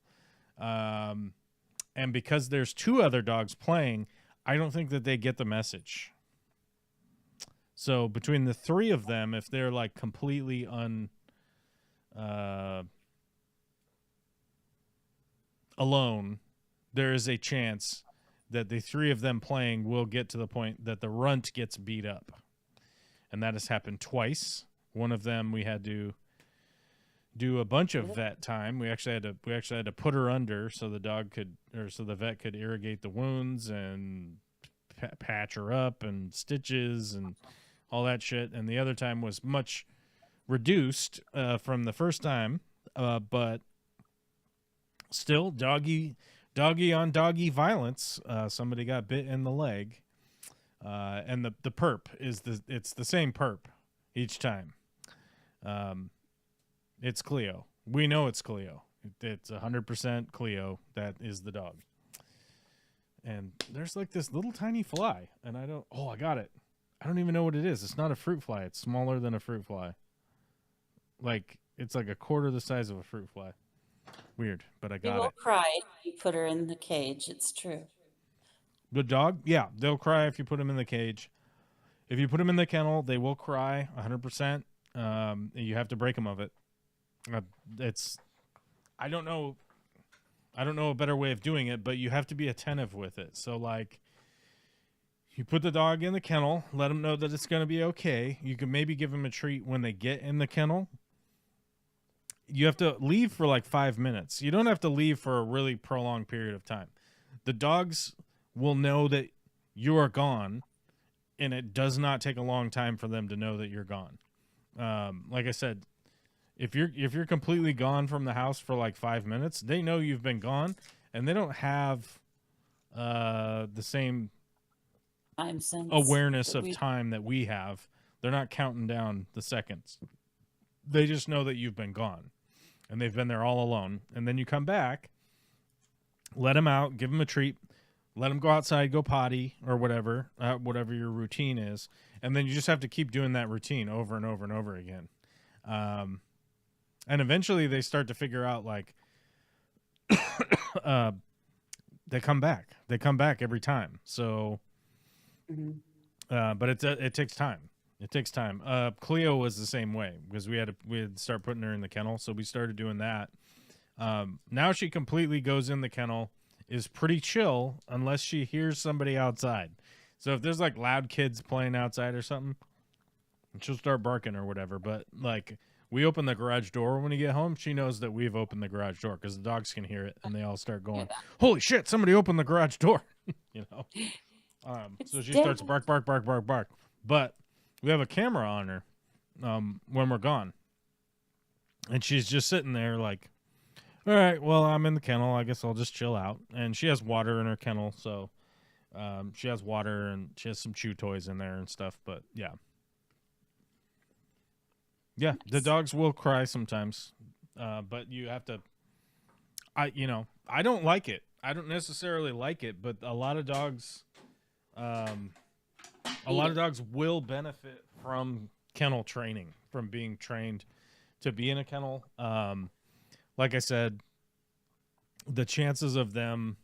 And because there's two other dogs playing, I don't think that they get the message. So between the three of them, if they're like completely alone, there is a chance that the three of them playing will get to the point that the runt gets beat up. And that has happened twice. One of them we had to do a bunch of vet time. We actually had to put her under so the vet could irrigate the wounds and patch her up and stitches and all that shit. And the other time was much reduced from the first time, but still doggy on doggy violence. Somebody got bit in the leg, and the perp it's the same perp each time. It's Cleo. We know it's Cleo. It's 100% Cleo. That is the dog. And there's like this little tiny fly, and I got it. I don't even know what it is. It's not a fruit fly. It's smaller than a fruit fly. Like, it's like a quarter the size of a fruit fly. Weird, but I got it. She will cry if you put her in the cage. It's true. The dog? Yeah, they'll cry if you put them in the cage. If you put them in the kennel, they will cry 100%. You have to break them of it. I don't know a better way of doing it, but you have to be attentive with it. So, like, you put the dog in the kennel, let them know that it's going to be okay. You can maybe give them a treat when they get in the kennel. You have to leave for like 5 minutes. You don't have to leave for a really prolonged period of time. The dogs will know that you are gone, and it does not take a long time for them to know that you're gone. Like I said, if you're completely gone from the house for like 5 minutes, they know you've been gone, and they don't have the same Time sense awareness of time that we have. They're not counting down the seconds. They just know that you've been gone, and they've been there all alone. And then you come back, let them out, give them a treat, let them go outside, go potty or whatever your routine is, and then you just have to keep doing that routine over and over and over again. And eventually they start to figure out, like, they come back. They come back every time. So, but it takes time. It takes time. Cleo was the same way because we had to start putting her in the kennel. So we started doing that. Now she completely goes in the kennel, is pretty chill unless she hears somebody outside. So if there's like loud kids playing outside or something, she'll start barking or whatever. But like, we open the garage door when we get home, she knows that we've opened the garage door because the dogs can hear it and they all start going, holy shit, somebody opened the garage door. You know? So she starts bark, bark, bark, bark, bark. But we have a camera on her when we're gone. And she's just sitting there like, all right, well, I'm in the kennel. I guess I'll just chill out. And she has water in her kennel, so she has water and she has some chew toys in there and stuff. But yeah. Yeah, the dogs will cry sometimes, but you have to, I don't like it. I don't necessarily like it, but a lot of dogs will benefit from kennel training, from being trained to be in a kennel. Like I said, the chances of them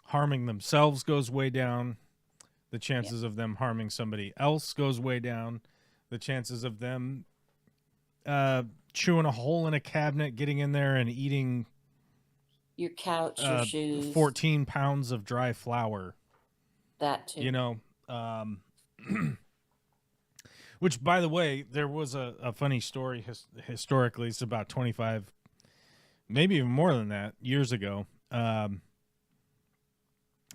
harming themselves goes way down. The chances of them harming somebody else goes way down. The chances of them chewing a hole in a cabinet, getting in there and eating Your couch, your shoes, 14 pounds of dry flour. that too. You know, um, which, by the way, there was a funny story historically. It's about 25, maybe even more than that, years ago.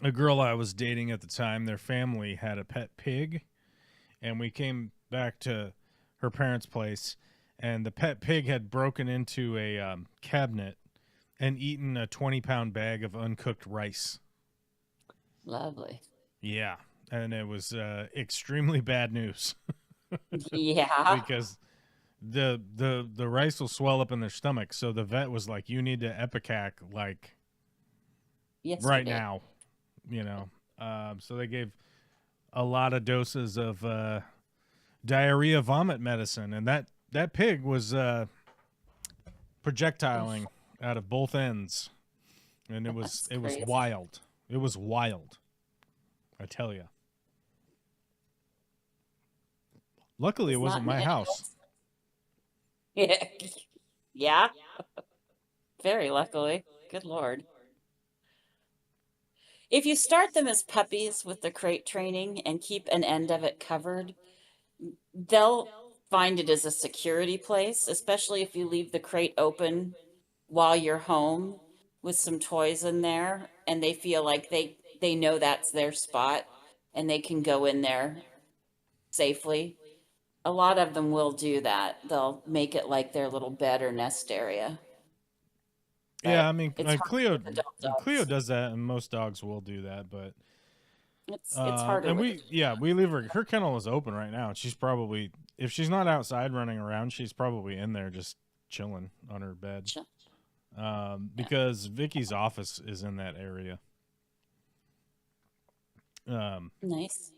A girl I was dating at the time, their family had a pet pig, and we came back to her parents' place, and the pet pig had broken into a cabinet and eaten a 20-pound bag of uncooked rice. Lovely. Yeah, and it was extremely bad news Yeah. because the rice will swell up in their stomach. So the vet was like, "You need to Epicac like right Yesterday. now," you know. So they gave a lot of doses of diarrhea vomit medicine, and that pig was projectiling out of both ends, and That's it was crazy. wild. It was wild, I tell you. Luckily, it It's not wasn't an my house. animal. Yeah. Yeah. Very luckily. Good Lord. If you start them as puppies with the crate training and keep an end of it covered, they'll find it as a security place, especially if you leave the crate open while you're home with some toys in there and they feel like they know that's their spot and they can go in there safely. A lot of them will do that. They'll make it like their little bed or nest area. Yeah, But I mean, it's like hard with adult Cleo dogs. does that, and most dogs will do that. But It's harder and with adult we leave her kennel is open right now. She's probably, if she's not outside running around, she's probably in there just chilling on her bed. dogs. Yeah. Because Vicky's office is in that area. Um, Nice.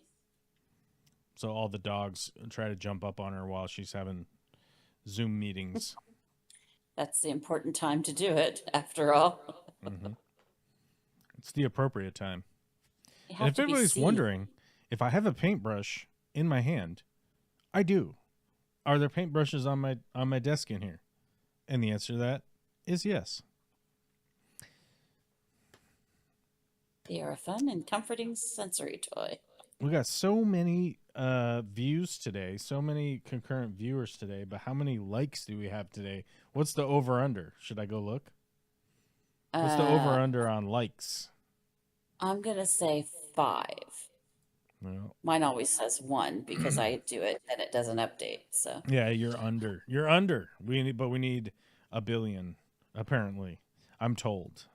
so all the dogs try to jump up on her while she's having Zoom meetings. That's the important time to do it, after all. Hmm. It's the appropriate time. You And have if to be anybody's seen. wondering, if I have a paintbrush in my hand, I do. Are there paintbrushes on my desk in here? And the answer to that is yes. They are a fun and comforting sensory toy. We got so many views today, so many concurrent viewers today, but how many likes do we have today? What's the over under? Should I go look? What's the Uh, over under on likes? I'm gonna say 5. Well, Mine always says 1 because I do it and it doesn't update. So yeah, you're under. You're under. We need a billion apparently. I'm told.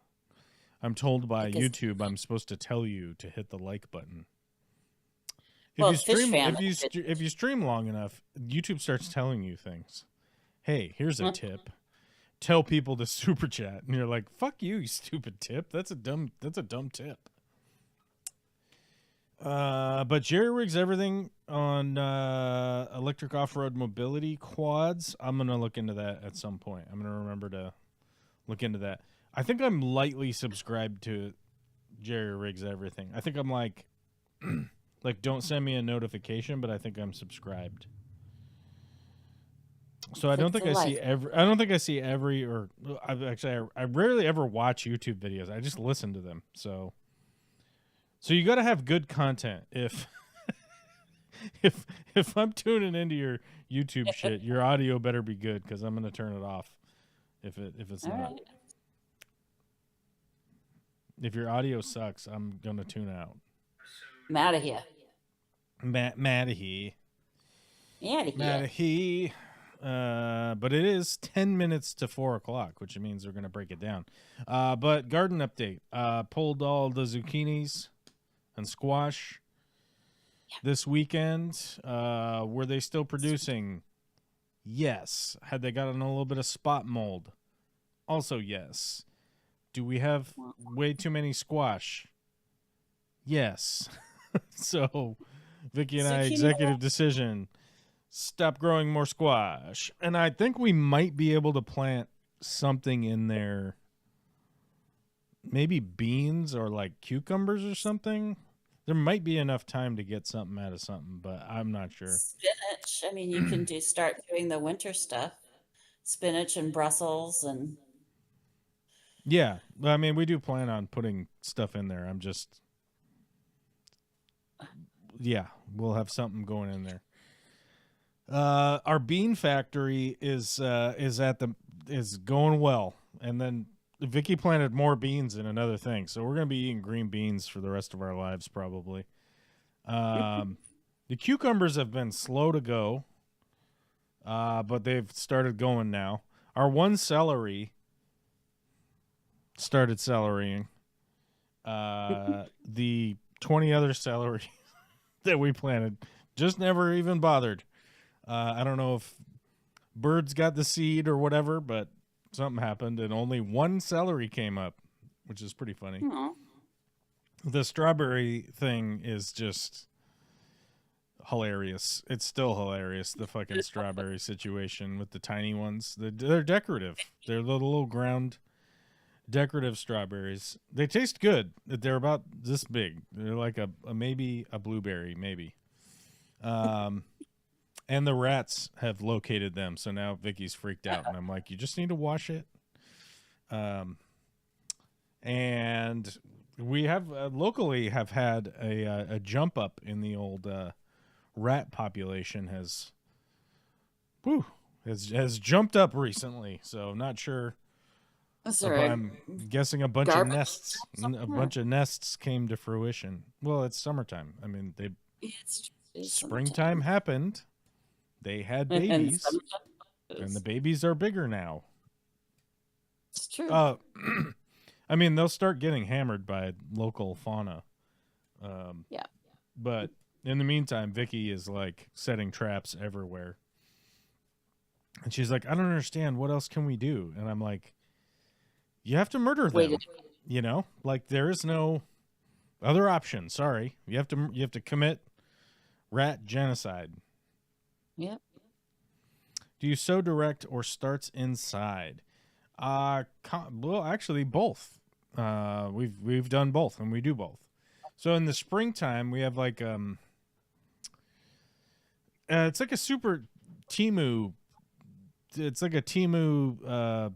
I'm told I by guess, YouTube I'm supposed to tell you to hit the like button. well, Fish Family did. If you stream long enough, YouTube starts telling you things. Hey, here's a tip. Tell people to super chat, and you're like, "Fuck you, you stupid tip. That's a dumb tip." But Jerry rigs everything on electric off-road mobility quads. I'm gonna look into that at some point. I'm gonna remember to look into that. I think I'm lightly subscribed to Jerry rigs everything. I think I'm like, like, don't send me a notification, but I think I'm subscribed. So Click the like. I don't think I see every, or I rarely ever watch YouTube videos. I just listen to them. So you got to have good content. If I'm tuning into your YouTube shit, your audio better be good because I'm gonna turn it off if it's All not. right. If your audio sucks, I'm gonna tune out. I'm out of here. Madahy. Out of here. But it is 10 minutes to 4 o'clock, which means we're going to break it down. But garden update. Pulled all the zucchinis and squash this weekend. Were they still producing? Yes. Had they gotten a little bit of spot mold? Also, yes. Do we have way too many squash? Yes. So, Vicky and I, Zucchini. executive decision, stop growing more squash. And I think we might be able to plant something in there. Maybe beans or like cucumbers or something. There might be enough time to get something out of something, but I'm not sure. Spinach. I mean, you can start doing the winter stuff. Spinach and Brussels and Yeah, I mean, we do plan on putting stuff in there. I'm just, yeah, we'll have something going in there. Our bean factory is going well, and then Vicky planted more beans in another thing, so we're gonna be eating green beans for the rest of our lives probably. Um, the cucumbers have been slow to go, but they've started going now. Our one celery started celerying. The 20 other celery that we planted just never even bothered. I don't know if birds got the seed or whatever, but something happened and only one celery came up, which is pretty funny. Aw. The strawberry thing is just hilarious. It's still hilarious, the fucking strawberry situation with the tiny ones. They're decorative. They're the little ground decorative strawberries. They taste good. They're about this big. They're like a maybe a blueberry, maybe. And the rats have located them, so now Vicky's freaked out, and I'm like, you just need to wash it. And we have locally have had a jump up in the old rat population has jumped up recently. So I'm not sure. Is But there a I'm guessing a bunch of garbage nests, truck a somewhere? bunch of nests came to fruition. Well, it's summertime. I mean, It's springtime happened. They had And babies, and the sometimes babies are bigger now. it's true. Uh, I mean, they'll start getting hammered by local fauna. Yeah. But in the meantime, Vicky is like setting traps everywhere, and she's like, "I don't understand. What else can we do?" And I'm like, "You have to murder Waited. them. You know, like there is no other option. Sorry, you have to commit rat genocide." Yep. Do you sew direct or starts inside? Well, actually, both. We've done both, and we do both. So in the springtime, we have like it's like a super Timu. It's like a Timu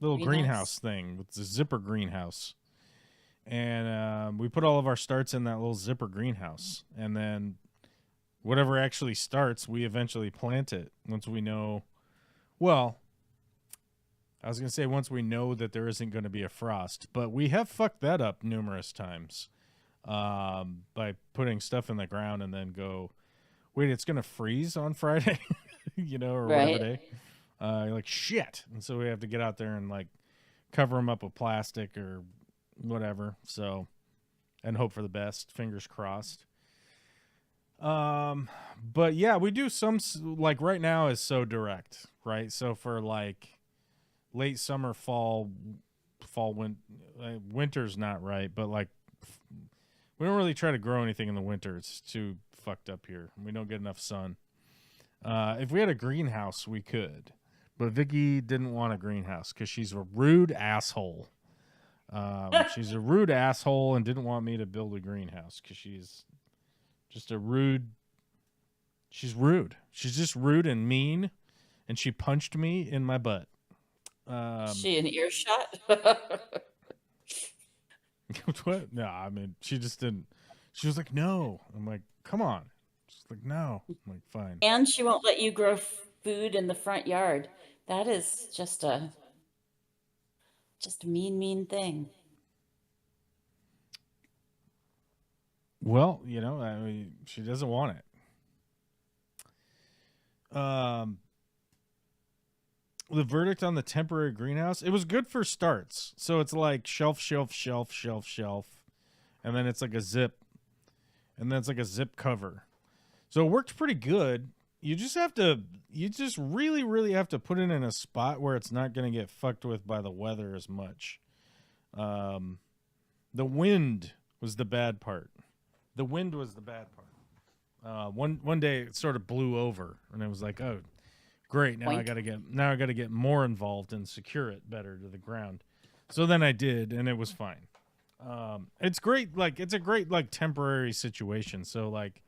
little greenhouse thing with the zipper greenhouse, and we put all of our starts in that little zipper greenhouse, and then whatever actually starts, we eventually plant it once we know. Well, I was going to say once we know that there isn't going to be a frost, but we have fucked that up numerous times by putting stuff in the ground and then go, wait, it's going to freeze on Friday, or whatever Right. day. You're like, shit. And so we have to get out there and like cover them up with plastic or whatever. So, and hope for the best. Fingers crossed. But yeah, we do some, like right now is so direct, right? So for like late summer, winter's not right, but like we don't really try to grow anything in the winter. It's too fucked up here. We don't get enough sun. If we had a greenhouse, we could, but Vicky didn't want a greenhouse because she's a rude asshole. She's a rude asshole and didn't want me to build a greenhouse because she's just she's rude. She's just rude and mean, and she punched me in my butt. She an earshot? What? No, I mean, she just didn't. She was like, no. I'm like, come on. She's like, no. I'm like, fine. And she won't let you grow food in the front yard. That is just a mean thing. Well, I mean, she doesn't want it. The verdict on the temporary greenhouse, it was good for starts. So it's like shelf, and then it's like a zip, and then it's like a zip cover. So it worked pretty good. You just really have to put it in a spot where it's not going to get fucked with by the weather as much. The wind was the bad part. One day it sort of blew over, and it was like, oh, great! Now I Point. got to get more involved and secure it better to the ground. So then I did, and it was fine. It's great. Like it's a great like temporary situation. So like,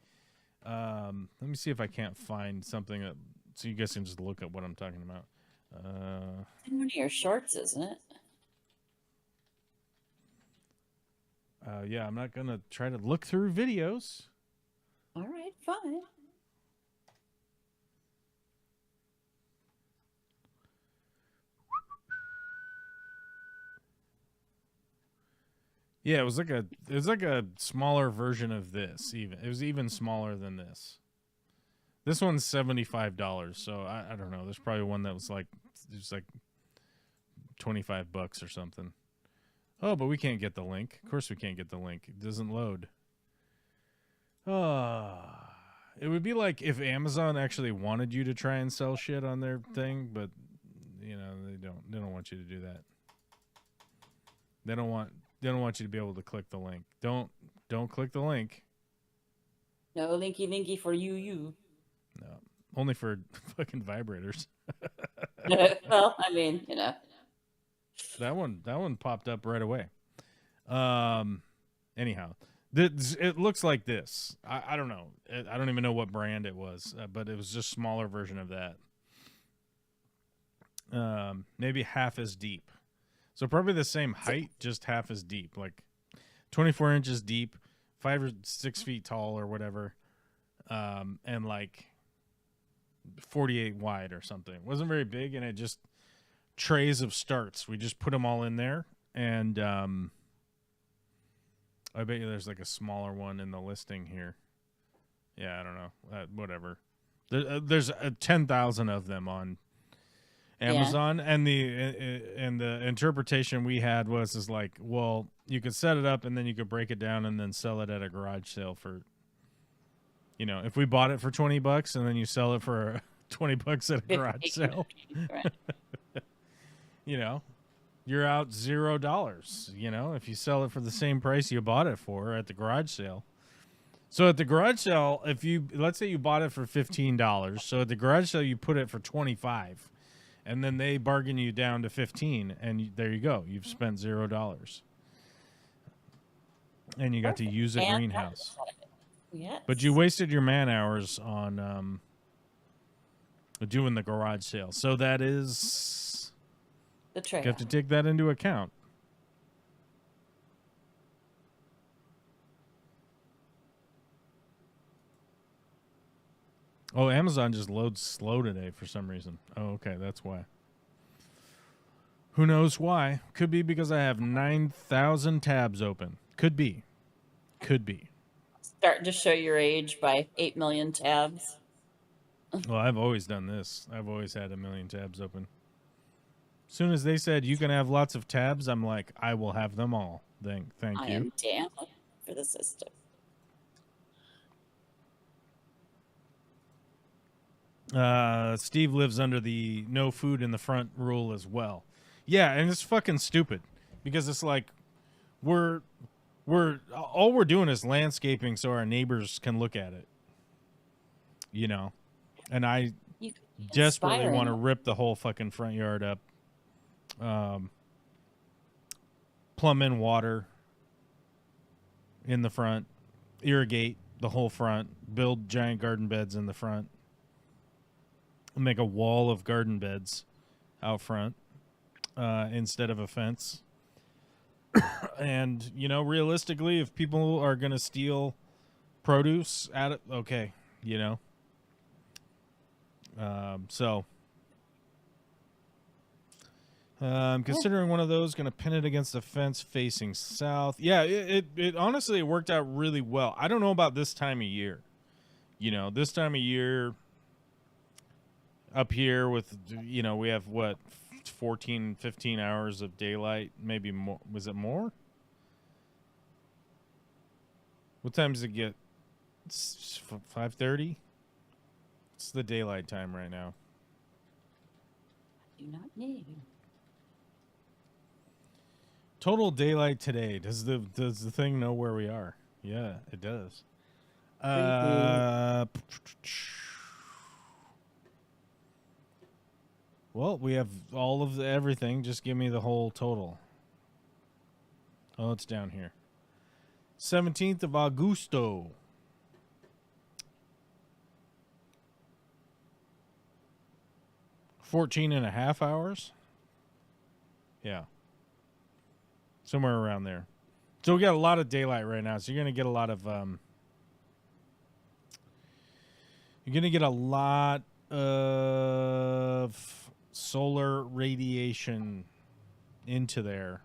let me see if I can't find something that so you guys can just look at what I'm talking about. In one of your shorts, isn't it? Yeah, I'm not gonna try to look through videos. All right, fine. Yeah, it was like a smaller version of this. Even it was even smaller than this. This one's $75, so I don't know. There's probably one that was like just like $25 or something. Oh, but we can't get the link. Of course we can't get the link. It doesn't load. It would be like if Amazon actually wanted you to try and sell shit on their thing, but you know, they don't want you to do that. They don't want you to be able to click the link. Don't click the link. No linky linky for you. No. Only for fucking vibrators. Well, I mean, you know. That one popped up right away. Anyhow, it looks like this. I don't know. I don't even know what brand it was, but it was just a smaller version of that. Maybe half as deep. So probably the same height, just half as deep, like 24 inches deep, 5 or 6 feet tall or whatever, and like 48 wide or something. It wasn't very big, and it just trays of starts. We just put them all in there, and I bet you there's like a smaller one in the listing here. Yeah, I don't know. Whatever. There's 10,000 of them on Amazon, and the interpretation we had was like, well, you could set it up and then you could break it down and then sell it at a garage sale for, you know, if we bought it for $20 and then you sell it for $20 at a garage sale, Right. you know, you're out $0. You know, if you sell it for the same price you bought it for at the garage sale. So at the garage sale, if you let's say you bought it for $15, so at the garage sale you put it for $25. And then they bargain you down to 15, and there you go. You've spent $0, and you got to use a greenhouse. Yes. But you wasted your man hours on doing the garage sale. So that is The trade. you have to take that into account. Oh, Amazon just loads slow today for some reason. Oh, okay, that's why. Who knows why? Could be because I have 9,000 tabs open. Could be. Could be. Starting to show your age by 8 million tabs. Well, I've always done this. I've always had a million tabs open. As soon as they said you can have lots of tabs, I'm like, I will have them all. Thank I you. am down for the system. Steve lives under the no food in the front rule as well. Yeah, and it's fucking stupid because it's like we're all we're doing is landscaping so our neighbors can look at it. You know, and I desperately want to rip the whole fucking front yard up. Plumb in water in the front, irrigate the whole front, build giant garden beds in the front, make a wall of garden beds out front instead of a fence. And, you know, realistically, if people are going to steal produce at it, okay, you know. I'm considering one of those, going to pin it against the fence facing south. Yeah, it honestly worked out really well. I don't know about this time of year. You know, this time of year up here with, you know, we have what, 14, 15 hours of daylight, maybe more. Was it more? What time does it get? 5:30? It's the daylight time right now. I do not know. Total daylight today. Does the thing know where we are? Yeah, it does. Well, we have all of everything. Just give me the whole total. Oh, it's down here. 17th of Augusto. Fourteen and a half hours. Yeah. Somewhere around there. So we got a lot of daylight right now. So you're gonna get a lot of solar radiation into there,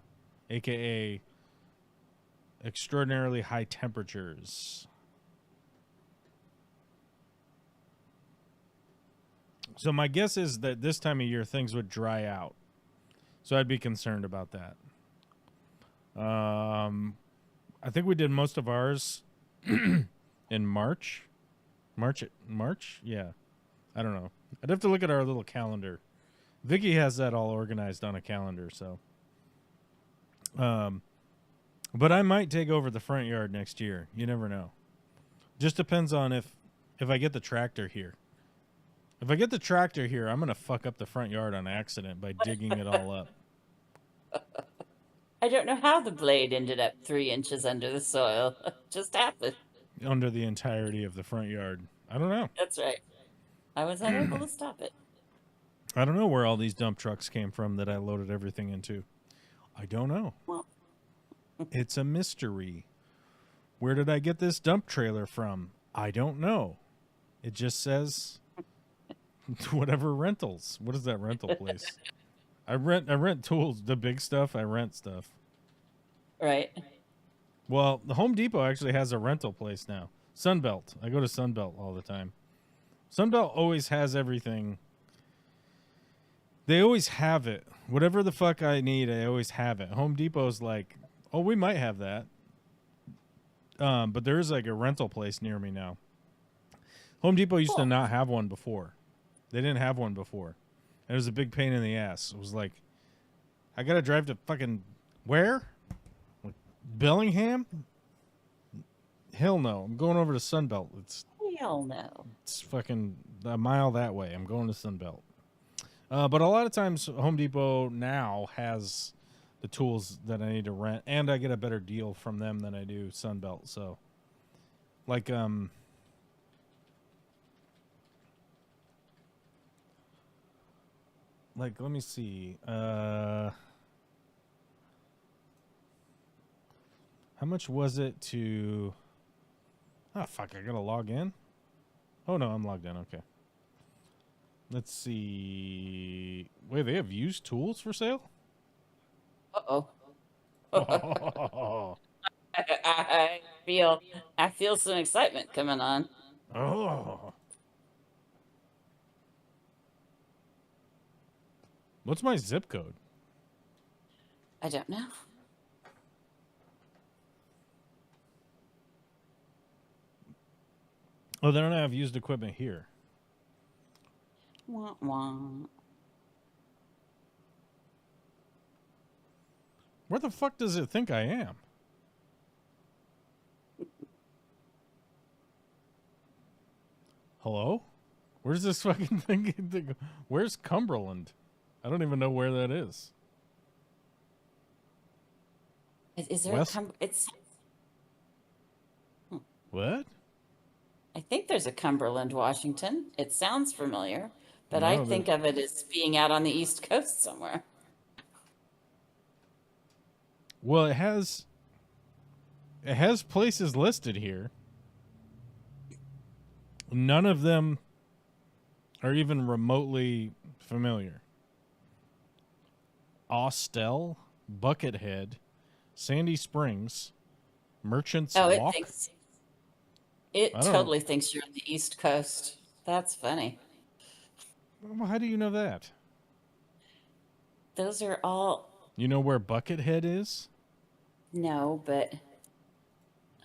aka extraordinarily high temperatures. So my guess is that this time of year things would dry out. So I'd be concerned about that. I think we did most of ours in March. March? Yeah. I don't know. I'd have to look at our little calendar. Vicky has that all organized on a calendar, so. But I might take over the front yard next year. You never know. Just depends on if I get the tractor here. If I get the tractor here, I'm going to fuck up the front yard on accident by digging it all up. I don't know how the blade ended up 3 inches under the soil. It just happened. Under the entirety of the front yard. I don't know. That's right. I was unable to stop it. I don't know where all these dump trucks came from that I loaded everything into. I don't know. Well, It's a mystery. Where did I get this dump trailer from? I don't know. It just says whatever rentals. What is that rental place? I rent tools, the big stuff. I rent stuff. right. Well, the Home Depot actually has a rental place now. Sunbelt. I go to Sunbelt all the time. Sunbelt always has everything. They always have it. Whatever the fuck I need, I always have it. Home Depot's like, oh, we might have that. But there is like a rental place near me now. Home Depot used to not have one before. They didn't have one before. It was a big pain in the ass. It was like, I gotta drive to fucking where? Like Bellingham? Hell no. I'm going over to Sunbelt. Hell no. It's fucking a mile that way. I'm going to Sunbelt. But a lot of times Home Depot now has the tools that I need to rent, and I get a better deal from them than I do Sunbelt. So, like, let me see. How much was it to... Oh, fuck, I gotta log in? Oh, no, I'm logged in. Okay. Let's see. Wait, they have used tools for sale? Uh-oh. Oh. I feel some excitement coming on. Oh. What's my zip code? I don't know. Oh, they don't have used equipment here. Wah, wah. Where the fuck does it think I am? Hello? Where's this fucking thing? Where's Cumberland? I don't even know where that is. Is there West? it's What? I think there's a Cumberland, Washington. It sounds familiar, but No, I think of it as being out on the East Coast somewhere. Well, it has places listed here. None of them are even remotely familiar. Austell, Buckethead, Sandy Springs, Merchants Oh, Walk. It I don't totally thinks you're on the East Coast. That's funny. Well, how do you know that? Those are all You know where Buckethead is? no, but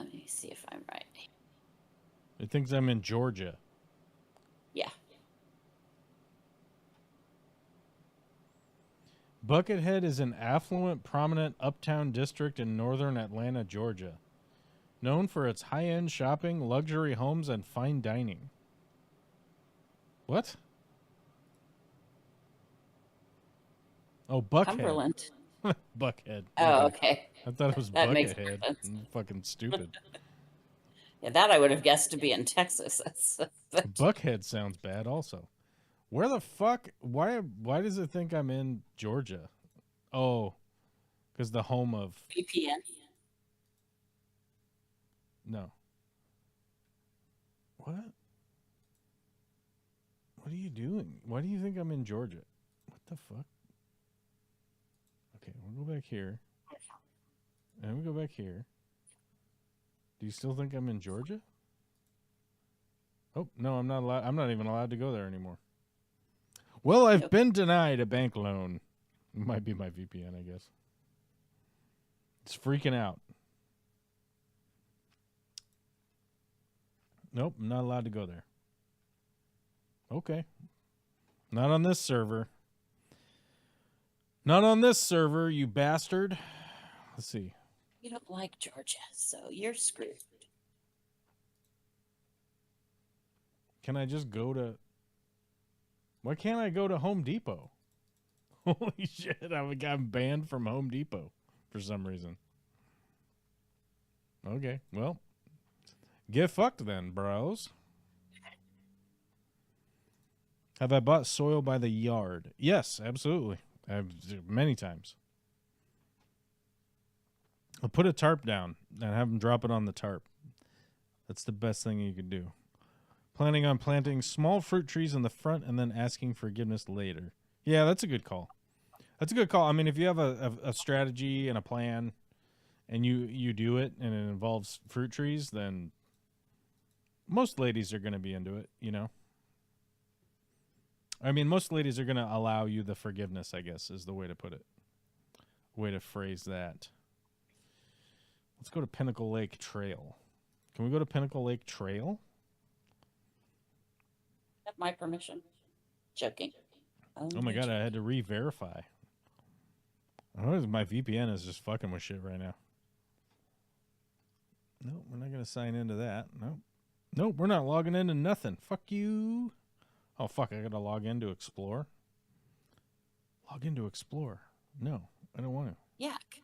let me see if I'm right. It thinks I'm in Georgia. Yeah. Buckethead is an affluent, prominent uptown district in northern Atlanta, Georgia, known for its high-end shopping, luxury homes, and fine dining. What? Oh, Buckhead. Cumberland. Buckhead. Oh, okay. I thought it was That makes more Buckethead. sense. I'm fucking stupid. Yeah, that I would have guessed to be in Texas. Buckhead sounds bad also. Where the fuck? Why does it think I'm in Georgia? Oh, because the home of... VPN. No. What? What are you doing? Why do you think I'm in Georgia? What the fuck? Okay, we'll go back here. And we go back here. Do you still think I'm in Georgia? Oh, no, I'm not allowed. I'm not even allowed to go there anymore. Well, I've been denied a bank loan. It might be my VPN, I guess. It's freaking out. Nope, I'm not allowed to go there. Okay. Not on this server. Not on this server, you bastard. Let's see. You don't like Georgia, so you're screwed. Can I just go to... Why can't I go to Home Depot? Holy shit, I've gotten banned from Home Depot for some reason. Okay, well, get fucked then, bros. Have I bought soil by the yard? Yes, absolutely. I've many times. I'll put a tarp down and have them drop it on the tarp. That's the best thing you could do. Planning on planting small fruit trees in the front and then asking forgiveness later. Yeah, that's a good call. That's a good call. I mean, if you have a strategy and a plan and you do it and it involves fruit trees, then most ladies are going to be into it, you know? I mean, most ladies are going to allow you the forgiveness, I guess, is the way to put it. Way to phrase that. Let's go to Pinnacle Lake Trail. Can we go to Pinnacle Lake Trail? Have my permission. Joking. Oh my god, I had to re-verify. Oh, my VPN is just fucking with shit right now. Nope, we're not going to sign into that. Nope. Nope, we're not logging into nothing. Fuck you. Oh, fuck, I got to log into Explore. Log into Explore. No, I don't want to. Yuck.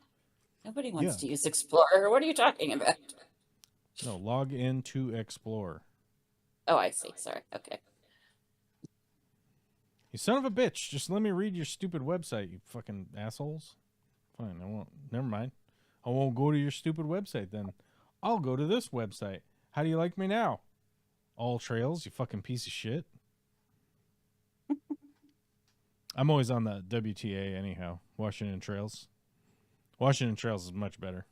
Nobody wants to use Explorer. What are you talking about? No, log into Explore. Oh, I see. Sorry. Okay. You son of a bitch. Just let me read your stupid website, you fucking assholes. Fine, I won't. Never mind. I won't go to your stupid website then. I'll go to this website. How do you like me now? All Trails, you fucking piece of shit. I'm always on the WTA anyhow. Washington Trails. Washington Trails is much better.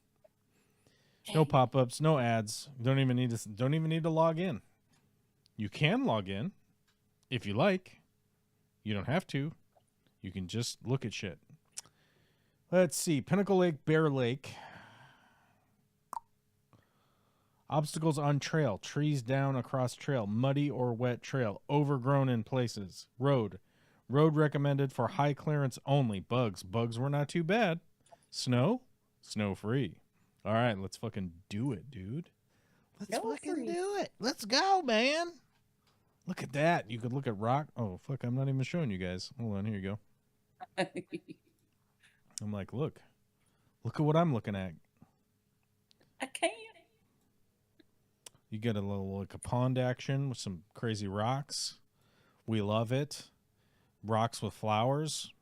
No pop-ups, no ads. Don't even need to log in. You can log in if you like. You don't have to. You can just look at shit. Let's see. Pinnacle Lake, Bear Lake. Obstacles on trail. Trees down across trail. Muddy or wet trail. Overgrown in places. Road. Road recommended for high clearance only. Bugs. Bugs were not too bad. Snow. Snow free. All right, let's fucking do it, dude. Let's fucking do it. Let's go, man. Look at that. You could look at rock. Oh, fuck, I'm not even showing you guys. Hold on, here you go. I'm like, look. Look at what I'm looking at. I can't. You get a little, like a pond action with some crazy rocks. We love it. Rocks with flowers.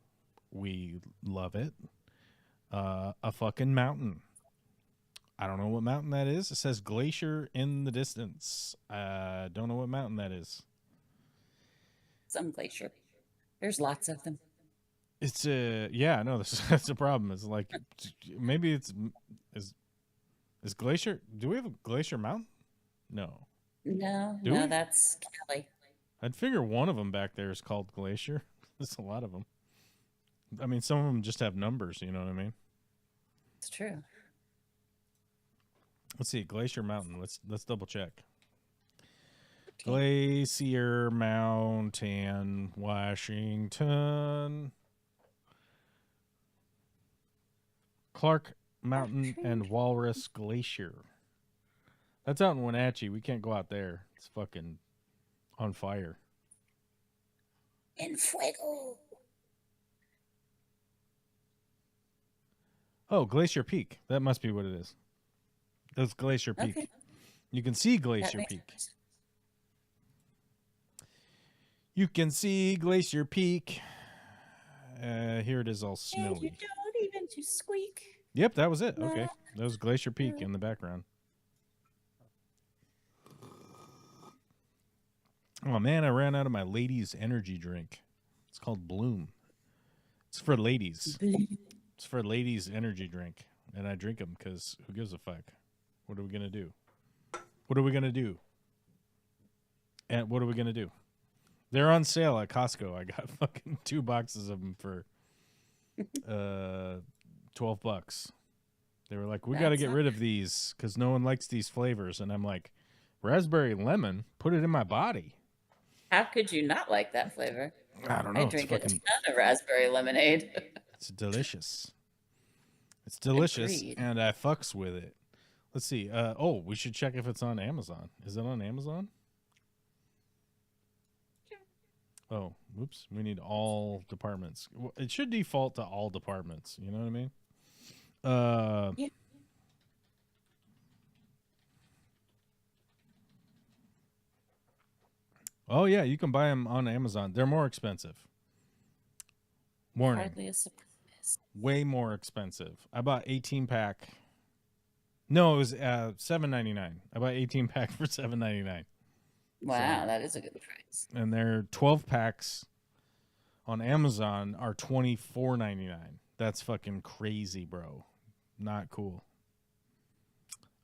We love it. A fucking mountain. I don't know what mountain that is. It says glacier in the distance. Don't know what mountain that is. Some glacier. There's lots of them. It's yeah, no, that's a problem. It's like maybe is glacier. Do we have a glacier mountain? No. No, Do no, we? that's Kelly. I'd figure one of them back there is called glacier. There's a lot of them. I mean, some of them just have numbers. You know what I mean? It's true. Let's see, Glacier Mountain. Let's double check. Glacier Mountain, Washington. Clark Mountain and Walrus Glacier. That's out in Wenatchee. We can't go out there. It's fucking on fire. En fuego. Oh, Glacier Peak. That must be what it is. That's Glacier Peak. Okay. You can see Glacier Peak. Sense. You can see Glacier Peak. Here it is all snowy. And you don't even just squeak. Yep, that was it. Okay. That was Glacier Peak in the background. Oh man, I ran out of my ladies' energy drink. It's called Bloom. It's for ladies. It's for ladies' energy drink, and I drink them because who gives a fuck? What are we gonna do? What are we gonna do? And what are we gonna do? They're on sale at Costco. I got fucking 2 boxes of them for $12. They were like, we got to That's get not rid of these because no one likes these flavors. And I'm like, raspberry lemon, put it in my body. How could you not like that flavor? I don't I know. It's drink a ton fucking, of raspberry lemonade. it's delicious. It's delicious, Agreed. and I fucks with it. Let's see. Oh, we should check if it's on Amazon. Is it on Amazon? Oh, whoops. We need all departments. It should default to all departments. You know what I mean? Yeah. Oh, yeah. You can buy them on Amazon. They're more expensive. Warning. Hardly a surprise. Way more expensive. I bought 18-pack. No, it was $7.99. I bought 18-pack for $7.99. Wow, that is a good price. And their 12 packs on Amazon are $24.99. That's fucking crazy, bro. Not cool.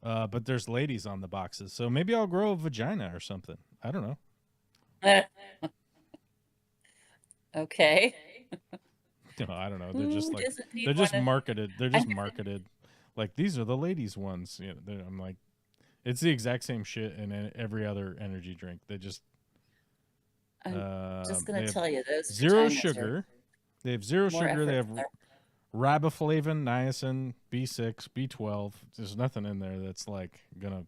But there's ladies on the boxes, so maybe I'll grow a vagina or something. I don't know. Okay. No, I don't know. They're just Who like doesn't need they're just one of- marketed. They're just marketed like these are the ladies ones. You know, I'm like, it's the exact same shit in every other energy drink. They just I'm just they gonna have tell you those zero vaginas are sugar. They have zero more sugar. They have effort riboflavin, niacin, B6, B12. There's nothing in there that's like gonna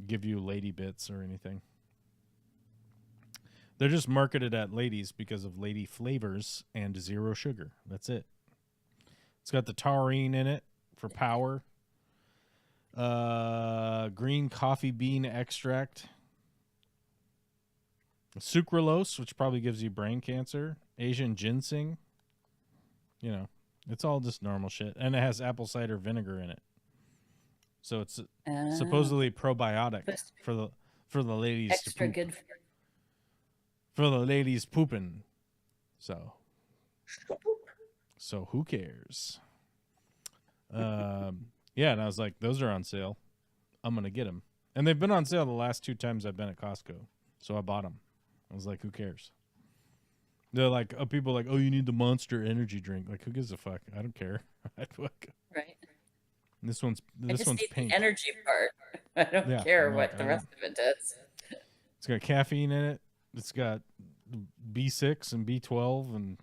give you lady bits or anything. They're just marketed at ladies because of lady flavors and zero sugar. That's it. It's got the taurine in it for power. Green coffee bean extract. Sucralose, which probably gives you brain cancer. Asian ginseng. You know, it's all just normal shit. And it has apple cider vinegar in it. So it's supposedly probiotic for the ladies to extra poop. good For the ladies pooping. So who cares? Yeah, and I was like, those are on sale. I'm gonna get them, and they've been on sale the last 2 times I've been at Costco, so I bought them. I was like, who cares? They're like, people are like, oh, you need the Monster energy drink. Like, who gives a fuck? I don't care. right. This one's I just need pink. the energy part. I don't care I'm what like, the rest of it does. It's got caffeine in it. It's got B6 and B12, and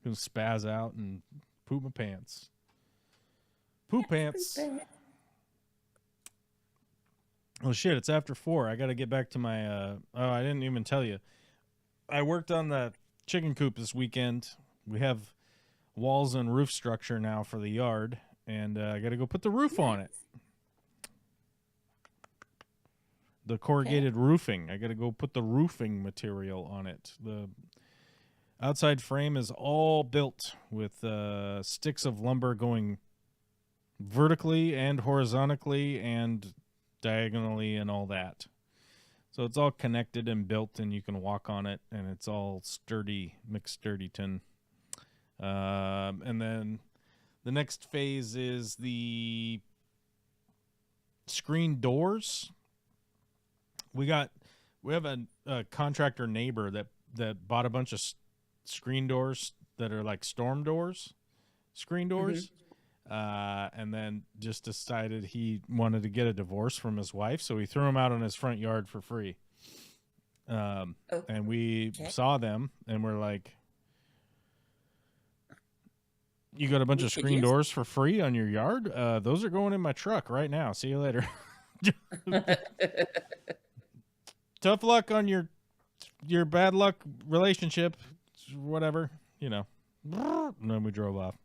gonna spaz out and poop my pants. Poop pants. Oh shit! It's after 4. I gotta get back to my. Oh, I didn't even tell you. I worked on the chicken coop this weekend. We have walls and roof structure now for the yard, and I gotta go put the roof on it. The corrugated roofing. I got to go put the roofing material on it. The outside frame is all built with sticks of lumber going vertically and horizontally and diagonally and all that. So it's all connected and built, and you can walk on it, and it's all sturdy, McSturdyton. And then the next phase is the screen doors. We have a contractor neighbor that bought a bunch of screen doors that are like storm doors, screen doors, and then just decided he wanted to get a divorce from his wife, so he threw them out on his front yard for free. And we saw them, and we're like, "You got a bunch of screen doors for free on your yard? Those are going in my truck right now. See you later." Tough luck on your bad luck relationship, whatever, you know. And then we drove off.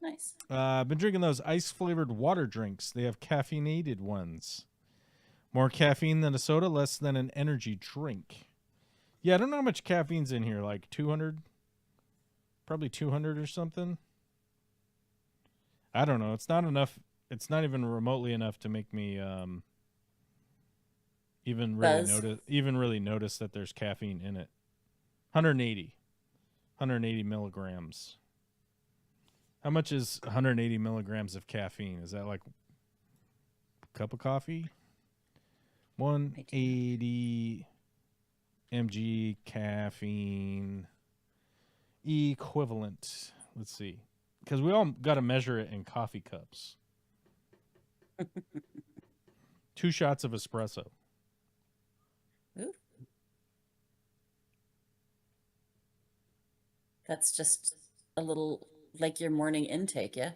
Nice. I've been drinking those ice-flavored water drinks. They have caffeinated ones. More caffeine than a soda, less than an energy drink. Yeah, I don't know how much caffeine's in here, like 200? Probably 200 or something. I don't know. It's not enough. It's not even remotely enough to make me... Buzz. even really notice that there's caffeine in it. 180 milligrams. How much is 180 milligrams of caffeine? Is that like a cup of coffee? 180 mg caffeine equivalent. Let's see. Because we all got to measure it in coffee cups. 2 shots of espresso. Ooh. That's just a little like your morning intake, yeah?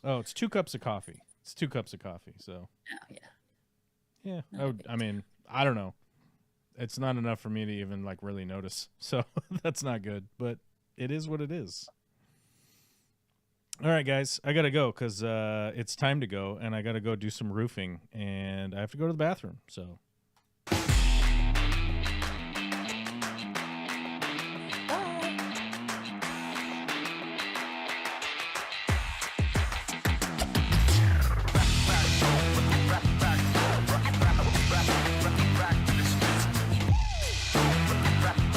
Oh, it's 2 cups of coffee. It's 2 cups of coffee. So Oh, yeah. yeah, Not a big I mean, I don't know. It's not enough for me to even like really notice. So that's not good, but it is what it is. All right, guys, I got to go because it's time to go, and I got to go do some roofing, and I have to go to the bathroom. So